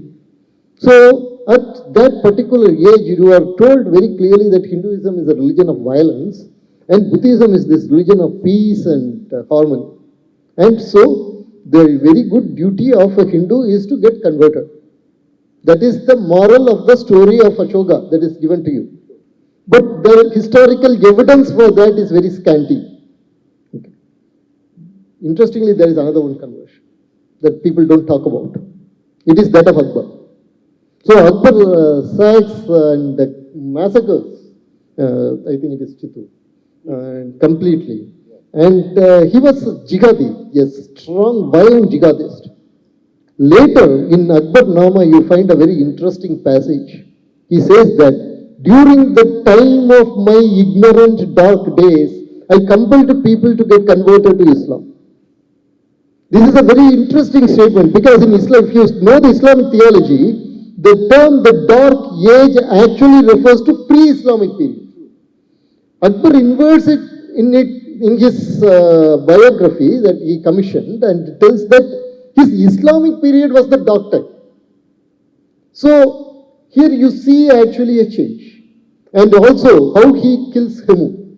So, at that particular age, you are told very clearly that Hinduism is a religion of violence, and Buddhism is this religion of peace and harmony. And so, the very good duty of a Hindu is to get converted. That is the moral of the story of Ashoka that is given to you. But the historical evidence for that is very scanty. Okay. Interestingly, there is another one conversion that people don't talk about. It is that of Akbar. So Akbar sacks and massacres, I think it is Chitu, completely. And he was a jihadi, yes, strong, violent jihadist. Later, in Akbar Nama, you find a very interesting passage. He says that, during the time of my ignorant dark days, I compelled people to get converted to Islam. This is a very interesting statement, because in Islam, if you know the Islamic theology, the term the dark age actually refers to pre-Islamic period. Akbar inverts it in his biography that he commissioned, and tells that his Islamic period was the dark time. So here you see actually a change. And also how he kills Hemu.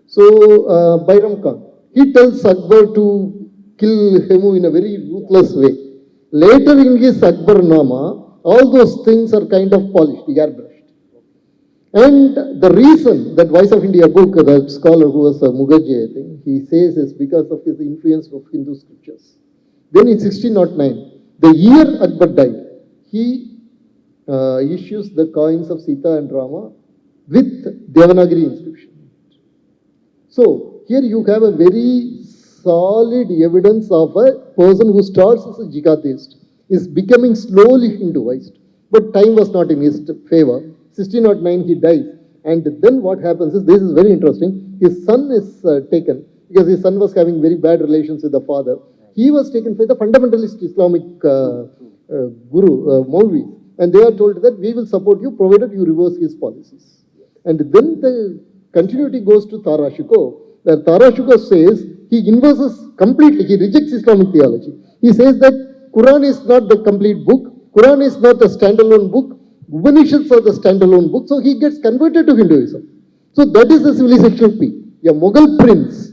So Bairam Khan, he tells Akbar to kill Hemu in a very ruthless way. Later in his Akbar Nama, all those things are kind of polished, airbrushed. And the reason that Voice of India book, the scholar who was Mukherjee, I think, he says is because of his influence of Hindu scriptures. Then in 1609, the year Akbar died, he issues the coins of Sita and Rama with Devanagari inscription. So here you have a very solid evidence of a person who starts as a jihadist, is becoming slowly Hinduized, but time was not in his favor. 1609 he dies, and then what happens is, this is very interesting, his son is taken, because his son was having very bad relations with the father. He was taken by the fundamentalist Islamic guru, Maulvi, and they are told that we will support you provided you reverse his policies. And then the continuity goes to Tara Shikoh, where Tara Shikoh says, he inverses completely, he rejects Islamic theology. He says that Quran is not the complete book, Quran is not a standalone book, Upanishads are the standalone book, so he gets converted to Hinduism. So that is the civilizational peak. A Mughal prince,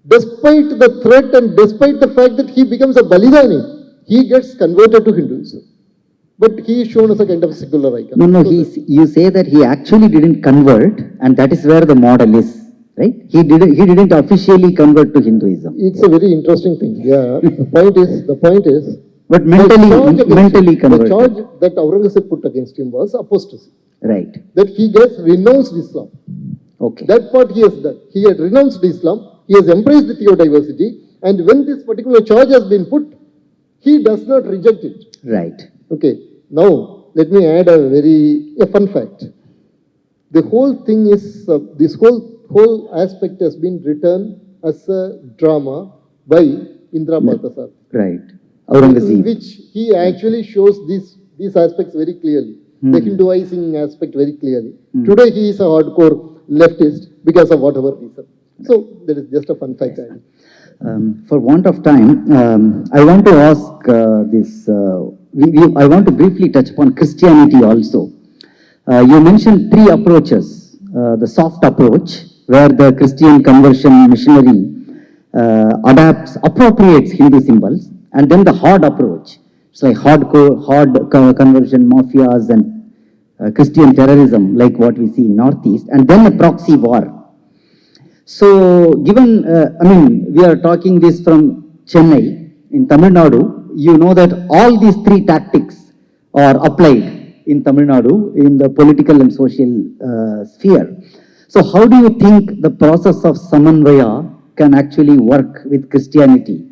despite the threat and despite the fact that he becomes a Balidani, he gets converted to Hinduism. But he is shown as a kind of secular icon. No, you say that he actually didn't convert, and that is where the model is. right? He didn't officially convert to Hinduism, It's a very interesting thing. Yeah. The point is, but mentally the converted. charge that Aurangzeb put against him was apostasy. Right. That he has renounced Islam. Okay. That part he has done. He had renounced Islam. He has embraced the theodiversity. And when this particular charge has been put, he does not reject it. Right. Okay. Now, let me add a fun fact. The whole thing is, this whole aspect has been written as a drama by Indra Parthasar. Right. In Aurangzeb. which he actually shows these aspects very clearly. The Hinduizing aspect very clearly. Today he is a hardcore leftist because of whatever reason. So that is just a fun fact. For want of time, I want to ask this. I want to briefly touch upon Christianity also. You mentioned three approaches. The soft approach, where the Christian conversion missionary appropriates Hindu symbols, and then the hard approach. It's like hard conversion mafias and Christian terrorism, like what we see in Northeast, and then a proxy war. So, given, we are talking this from Chennai, in Tamil Nadu, you know that all these three tactics are applied in Tamil Nadu in the political and social sphere. So, how do you think the process of Samanvaya can actually work with Christianity,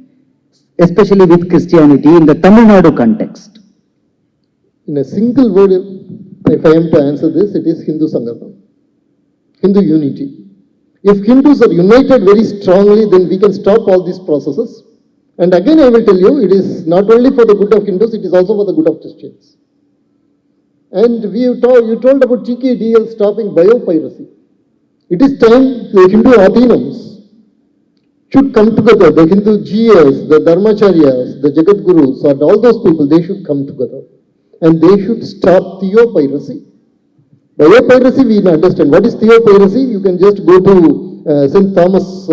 especially with Christianity in the Tamil Nadu context? In a single word, if I am to answer this, it is Hindu Sangatam, Hindu unity. If Hindus are united very strongly, then we can stop all these processes. And again, I will tell you, it is not only for the good of Hindus, it is also for the good of Christians. And you told about TKDL stopping biopiracy. It is time the Hindu Adhinams should come together. The Hindu GAs, the Dharmacharyas, the Jagat Gurus, and all those people, they should come together. And they should stop theopiracy. Biopiracy, we understand. What is theopiracy? You can just go to St. Thomas,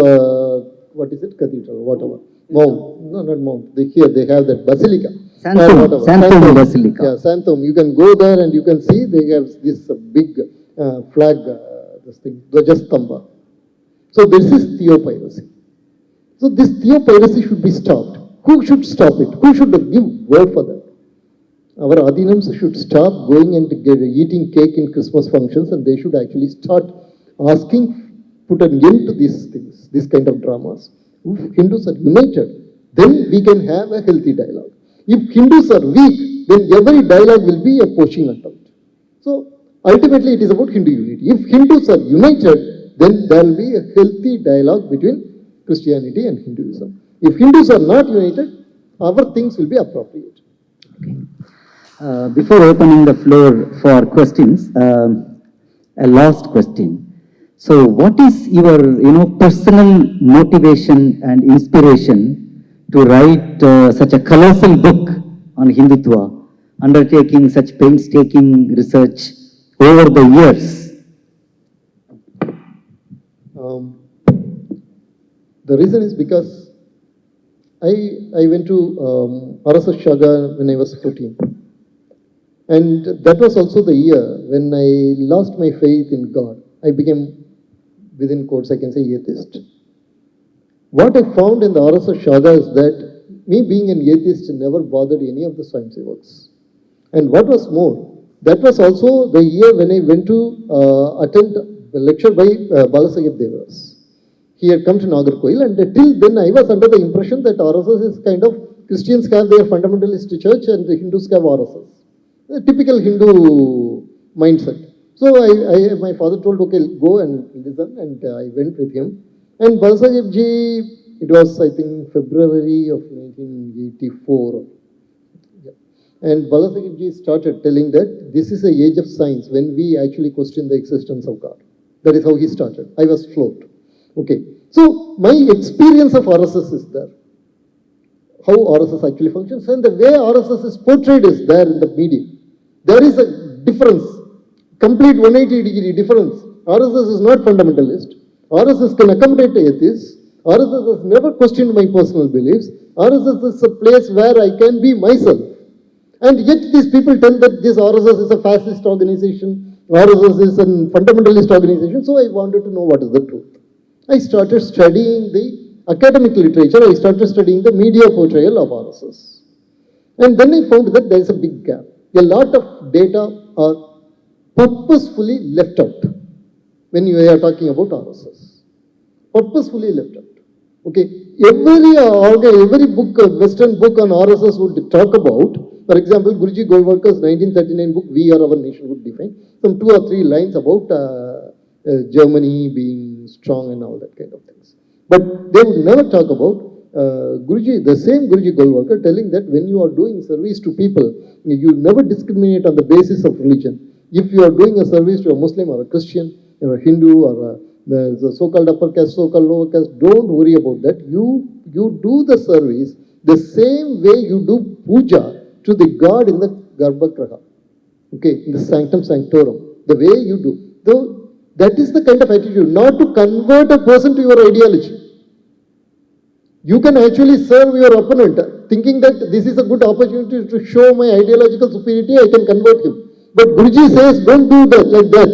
Cathedral, whatever. Mount. No, not Mount. Here they have that basilica. Santhom Basilica. Yeah, Santhom. You can go there and you can see they have this big flag, this thing, Dwajastamba. So this is theopiracy. So this theopiracy should be stopped. Who should stop it? Who should give word for that? Our Adhinams should stop going and eating cake in Christmas functions, and they should actually start asking, put an end to these things, these kind of dramas. If Hindus are united, then we can have a healthy dialogue. If Hindus are weak, then every dialogue will be a poaching attempt. So ultimately it is about Hindu unity. If Hindus are united, then there will be a healthy dialogue between Christianity and Hinduism. If Hindus are not united, our things will be appropriate. Okay. Before opening the floor for questions, a last question. So, what is your, personal motivation and inspiration to write such a colossal book on Hindutva, undertaking such painstaking research over the years? The reason is because I went to RSS Shaga when I was 14. And that was also the year when I lost my faith in God. I became, within quotes, I can say atheist. What I found in the RSS Shaga is that me being an atheist never bothered any of the Swayam Sevaks. And what was more, that was also the year when I went to attend a lecture by Balasaheb Devras. He had come to Nagarkoil, and till then I was under the impression that RSS is kind of, Christians have their fundamentalist church and the Hindus have RSS. A typical Hindu mindset. So my father told, okay, go and listen, and I went with him. And Balasaheb ji, it was, I think, February of 1984. Yeah. And Balasaheb ji started telling that this is the age of science when we actually question the existence of God. That is how he started. I was floored. Okay. So my experience of RSS is there. How RSS actually functions, and the way RSS is portrayed is there in the media. There is a difference, complete 180-degree difference. RSS is not fundamentalist. RSS can accommodate atheists. RSS has never questioned my personal beliefs. RSS is a place where I can be myself. And yet these people tell that this RSS is a fascist organization, RSS is a fundamentalist organization, so I wanted to know what is the truth. I started studying the academic literature, I started studying the media portrayal of RSS. And then I found that there is a big gap. A lot of data are purposefully left out when you are talking about RSS. Purposefully left out. Okay, every book, Western book on RSS would talk about, for example, Guruji Golwalkar's 1939 book, We Are Our Nation, would define some 2 or 3 lines about Germany being strong and all that kind of things. But they would never talk about Guruji, the same Guruji Golwalkar telling that when you are doing service to people, you never discriminate on the basis of religion. If you are doing a service to a Muslim or a Christian or a Hindu or the so-called upper caste, so-called lower caste, don't worry about that. You do the service the same way you do puja to the God in the Garbhagraha, okay, in the sanctum sanctorum, the way you do. So that is the kind of attitude, not to convert a person to your ideology. You can actually serve your opponent, thinking that this is a good opportunity to show my ideological superiority, I can convert him. But Guruji says, don't do that like that.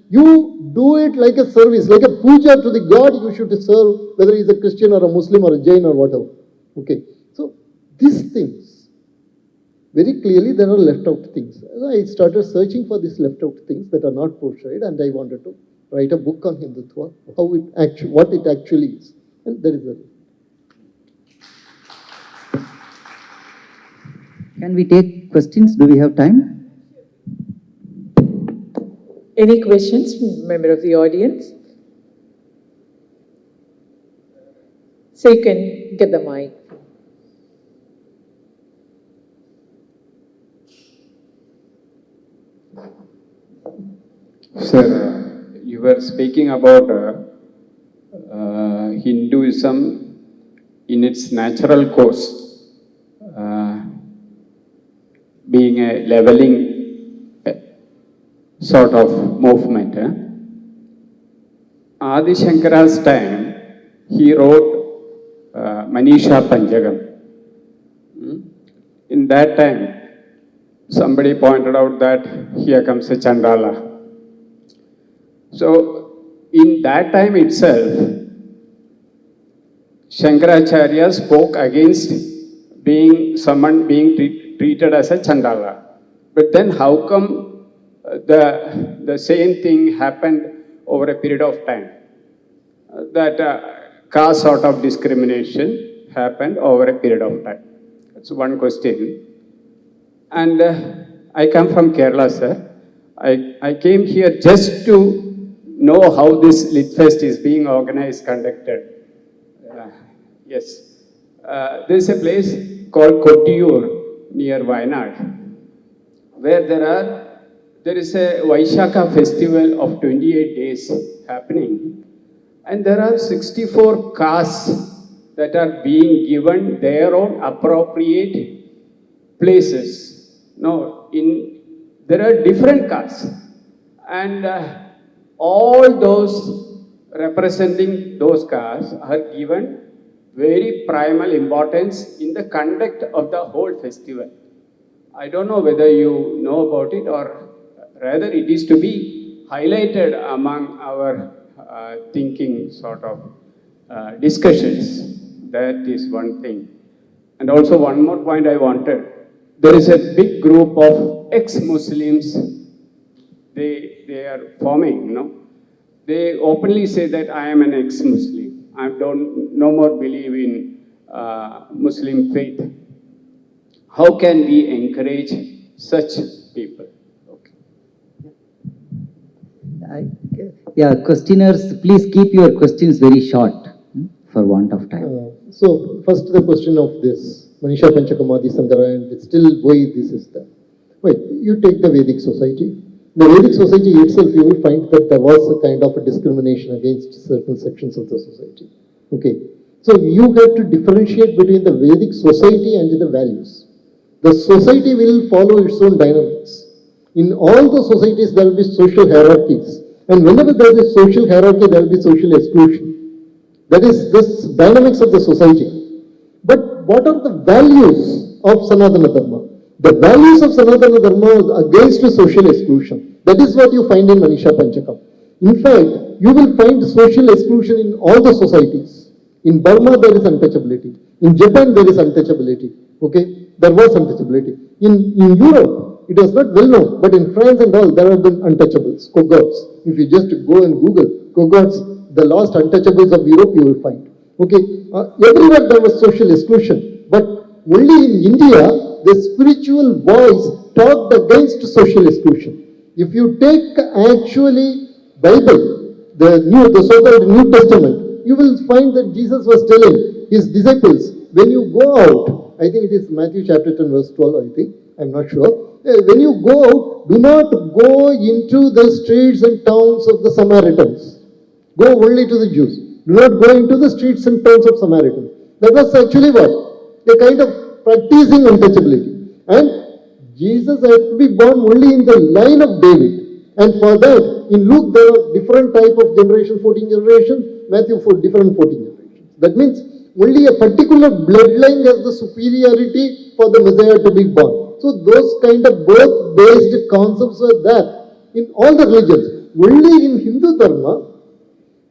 You do it like a service, like a puja to the God you should serve, whether he's a Christian or a Muslim or a Jain or whatever. Okay. So these things, very clearly there are left out things. I started searching for these left out things that are not portrayed, and I wanted to write a book on Hindutva, what it actually is. And there is a... Can we take questions? Do we have time? Any questions from member of the audience? So you can get the mic. Sir, you were speaking about Hinduism in its natural course, being a leveling sort of movement. Adi Shankara's time, he wrote Manisha Panchagam. In that time, somebody pointed out that here comes a Chandala. So, in that time itself, Shankaracharya spoke against someone being treated as a Chandala. But then how come the same thing happened over a period of time? That caste sort of discrimination happened over a period of time. That's one question. And I come from Kerala, sir. I came here just to know how this Lit Fest is being organized, conducted. Yes. There is a place called Kottiyur near Wayanad, where there is a Vaishakha festival of 28 days happening, and there are 64 castes that are being given their own appropriate places. No, there are different castes, and all those representing those castes are given very primal importance in the conduct of the whole festival. I don't know whether you know about it, or rather it is to be highlighted among our thinking sort of discussions. That is one thing. And also one more point I wanted. There is a big group of ex-Muslims. They are forming, They openly say that I am an ex-Muslim. I don't no more believe in Muslim faith. How can we encourage such people? Yeah, questioners, please keep your questions very short for want of time. So, first the question of this, Manisha Panchakamadi Sangara, and still why this is there. Wait, you take the Vedic society. The Vedic society itself, you will find that there was a kind of a discrimination against certain sections of the society. Okay, so you have to differentiate between the Vedic society and the values. The society will follow its own dynamics. In all the societies, there will be social hierarchies. And whenever there is social hierarchy, there will be social exclusion. That is this dynamics of the society. But what are the values of Sanatana Dharma? The values of Sanatana Dharma are against social exclusion. That is what you find in Manisha Panchakam. In fact, you will find social exclusion in all the societies. In Burma, there is untouchability. In Japan, there is untouchability. Okay, there was untouchability. In Europe, it was not well known, but in France and all, there have been untouchables, cohorts. If you just go and Google cohorts, the lost untouchables of Europe, you will find. Okay, everywhere there was social exclusion, but only in India, the spiritual voice talked against social exclusion. If you take actually Bible, the so-called New Testament, you will find that Jesus was telling his disciples, when you go out, I think it is Matthew chapter 10 verse 12, I think, I'm not sure. When you go out, do not go into the streets and towns of the Samaritans. Go only to the Jews. Do not go into the streets and towns of Samaritans. That was actually what? A kind of practicing untouchability. And Jesus had to be born only in the line of David. And for that, in Luke, there are different type of generation, 14 generations, Matthew, for different 14 generations. That means only a particular bloodline has the superiority for the Messiah to be born. So those kind of birth-based concepts are there in all the religions. Only in Hindu Dharma,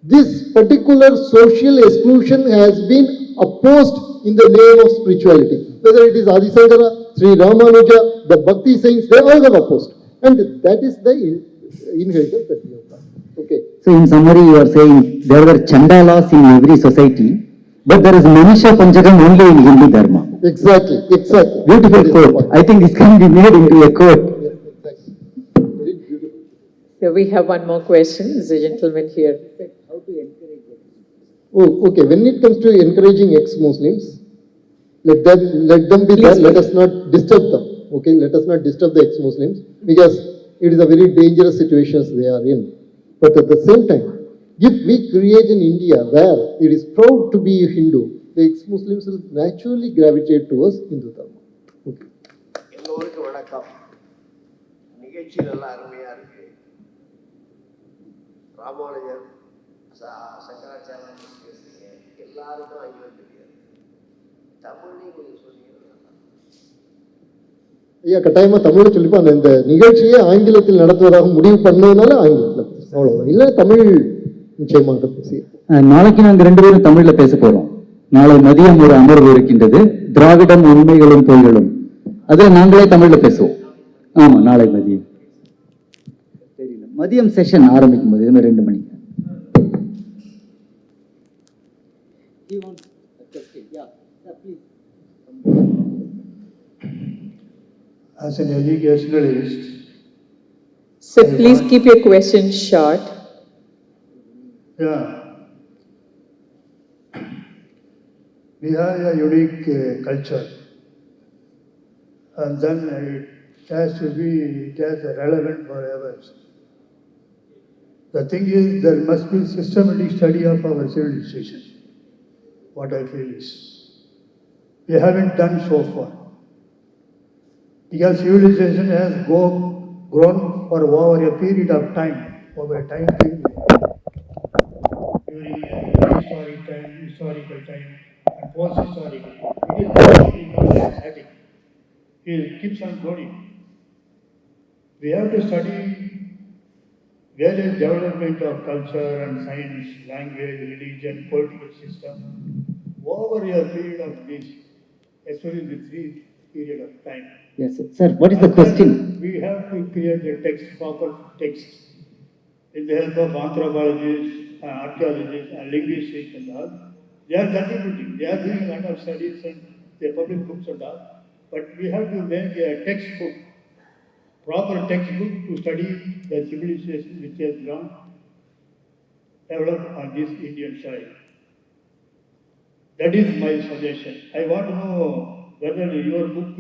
this particular social exclusion has been opposed in the name of spirituality. Whether it is Adi Shankara, Sri Ramanuja, the Bhakti saints, they all have opposed. And that is the inheritance that we have got. Okay. So in summary, you are saying there were chandalas in every society, but there is Manisha Panchakam only in Hindu Dharma. Exactly, exactly. Beautiful quote. I think this can be made into a quote. Yes, exactly. Very beautiful. So we have one more question. There's a gentleman here. Oh, okay. When it comes to encouraging ex-Muslims, let them be there. Let us not disturb them. Okay, let us not disturb the ex-Muslims because it is a very dangerous situations they are in. But at the same time, if we create an India where it is proud to be a Hindu, the ex-Muslims will naturally gravitate towards Hindu Dharma. Okay. எல்லோருக்கும் வணக்கம். நிகழ்ச்சி நல்லா அருமையா இருக்கு. ராமானுஜர், சங்கராச்சாரியர் பேசுறீங்க. எல்லாருக்கும் ஆங்கிலம் தெரியாது. தமிழ்லையும் கொஞ்சம் சொன்னீங்கன்னா நல்லா இருக்கும். ஐயா கட்டாயமா தமிழ்ல சொல்லிப்போம். இந்த நிகழ்ச்சியை ஆங்கிலத்தில் நடத்துவதாக முடிவு பண்ணதுனால ஆங்கிலத்தில் அவ்வளவுதான். இல்லை தமிழ் நிச்சயமாக பேசி நாளைக்கு நாங்க ரெண்டு பேரும் தமிழ்ல பேச போறோம். நாளை மதியம் ஒரு அமர்வு இருக்கின்றது, திராவிடம் உண்மைகளும் பொய்களும். அதுல நாங்களே தமிழ்ல பேசுவோம். ஆமா, நாளை மதியம் தெரியல, மதியம் செஷன் ஆரம்பிக்கும் போது இதுமாதிரி 2 மணிக்கு. As an educationalist, So please keep your questions short. yeah, we have a unique culture, and then it has to be relevant forever. The thing is, there must be systematic study of our civilization. What I feel is, we haven't done so far. Because civilization has grown for over a period of time, over a time period. During historical time, and post-historical. It is not static. It keeps on growing. We have to study various development of culture and science, language, religion, political system, over a period of this, especially the 3 period of time. Yes, sir. What is the question? We have to create a text, proper text, with the help of anthropologists, archaeologists, and linguistics and all. They are contributing. They are doing a lot of studies and they publish books and all. But we have to make a textbook, proper textbook to study the civilization which has grown, developed on this Indian soil. That is my suggestion. I want to know whether your book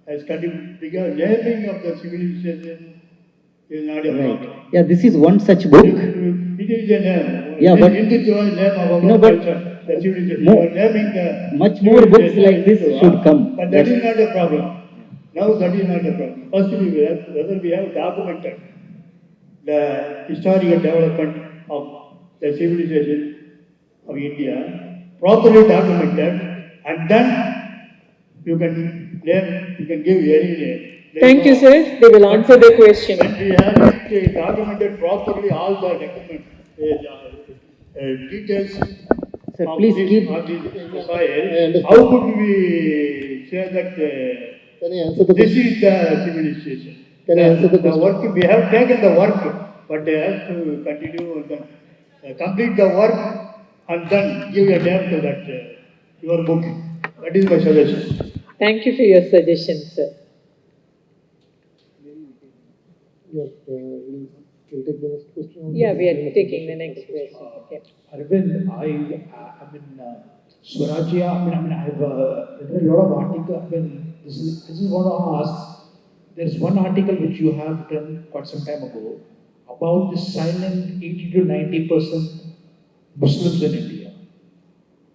has contributed, because naming of the civilization is not a problem. Yeah, this is one such book. It is a name. Yeah, but Hindutva name of our but culture, the civilization. more, You are naming the much more books like this Hindutva, should come. But that is not a problem. Now that is not a problem. First, whether we have documented the historical development of the civilization of India, properly documented, and then you can give any name. Thank you, sir. They will answer the question. When we have documented properly all the document, details Sir, of please this, keep- of this soil. understand. How could we say that Can I answer the this question? is the civilization? Can I answer the question? work, we have taken the work, but they have to continue and then complete the work and then give a name to that your book. That is my suggestion. Thank you for your suggestion, sir. Yes, we'll take the next question. Yeah, we are taking the next question. Okay. Aravind, Swarajya, I've read a lot of articles. This is what I ask. There's one article which you have written quite some time ago about the silent 80 to 90% Muslims in India.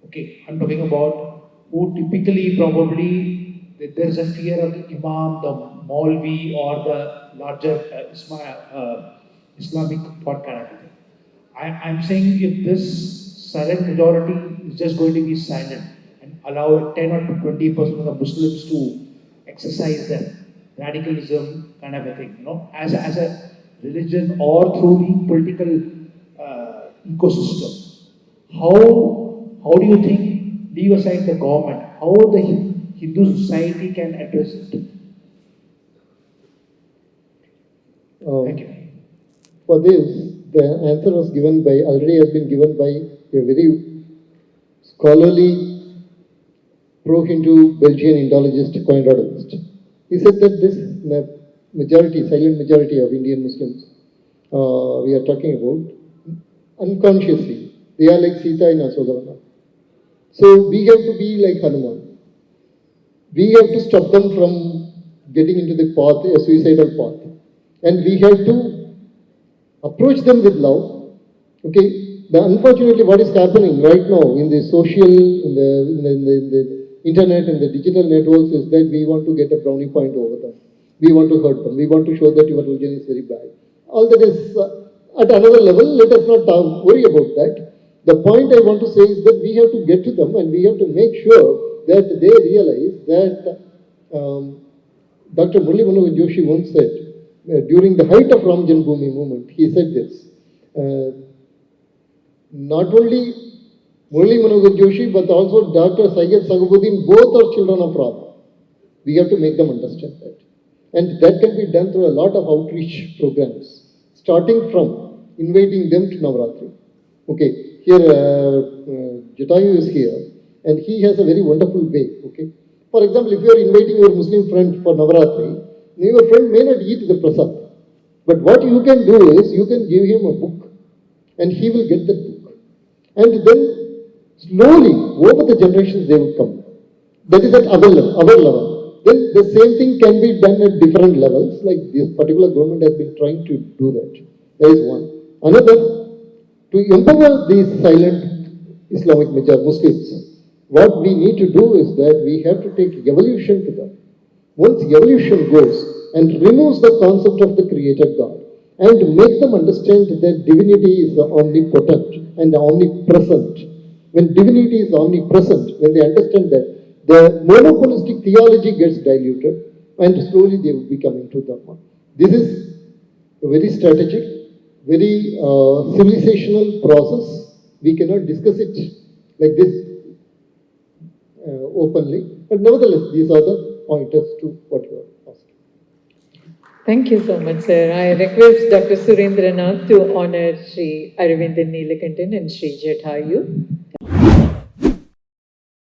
Okay, I'm talking about who typically probably there is a fear of the Imam, the Maulvi, or the larger Islamic thought kind of thing. I'm saying if this silent majority is just going to be silent and allow 10 or 20% of the Muslims to exercise their radicalism kind of a thing, as a religion or through the political ecosystem. How do you think, leave aside the government, how the Hindu society can address it? Thank you. For this, the answer was given by, already has been given by a very scholarly pro-Hindu Belgian Indologist, Coindologist. He said that this majority, silent majority of Indian Muslims we are talking about, unconsciously, they are like Sita in Asogavana. So we have to be like Hanuman. We have to stop them from getting into the path, a suicidal path. And we have to approach them with love. Okay, unfortunately, what is happening right now in the social, in the internet and the digital networks is that we want to get a brownie point over them. We want to hurt them. We want to show that your religion is very bad. All that is at another level. Let us not worry about that. The point I want to say is that we have to get to them and we have to make sure that they realize that Dr. Murli Manohar Joshi once said, during the height of Ram Janmabhoomi movement, he said this, not only Murli Manohar Joshi, but also Dr. Syed Sagabuddin, both are children of Ram. We have to make them understand that. And that can be done through a lot of outreach programs, starting from inviting them to Navaratri. Okay, here Jatayu is here, and he has a very wonderful way. Okay, for example, if you are inviting your Muslim friend for Navaratri, your friend may not eat the prasad, but what you can do is you can give him a book, and he will get the book, and then slowly over the generations they will come. That is at our level. Then the same thing can be done at different levels, like this particular government has been trying to do that. That is one. Another, to empower these silent Islamic major Muslims, what we need to do is that we have to take evolution to them. Once evolution goes and removes the concept of the created God and make them understand that divinity is omnipotent and omnipresent. When divinity is omnipresent, when they understand that, the monopolistic theology gets diluted and slowly they will be coming to Dharma. This is a very strategic, very civilizational process. We cannot discuss it like this openly, but nevertheless, these are the pointers to what you are asking. Thank you so much, sir. I request Dr. Surendranath to honor Sri Aravind Neelakantan and Sri Jatayu.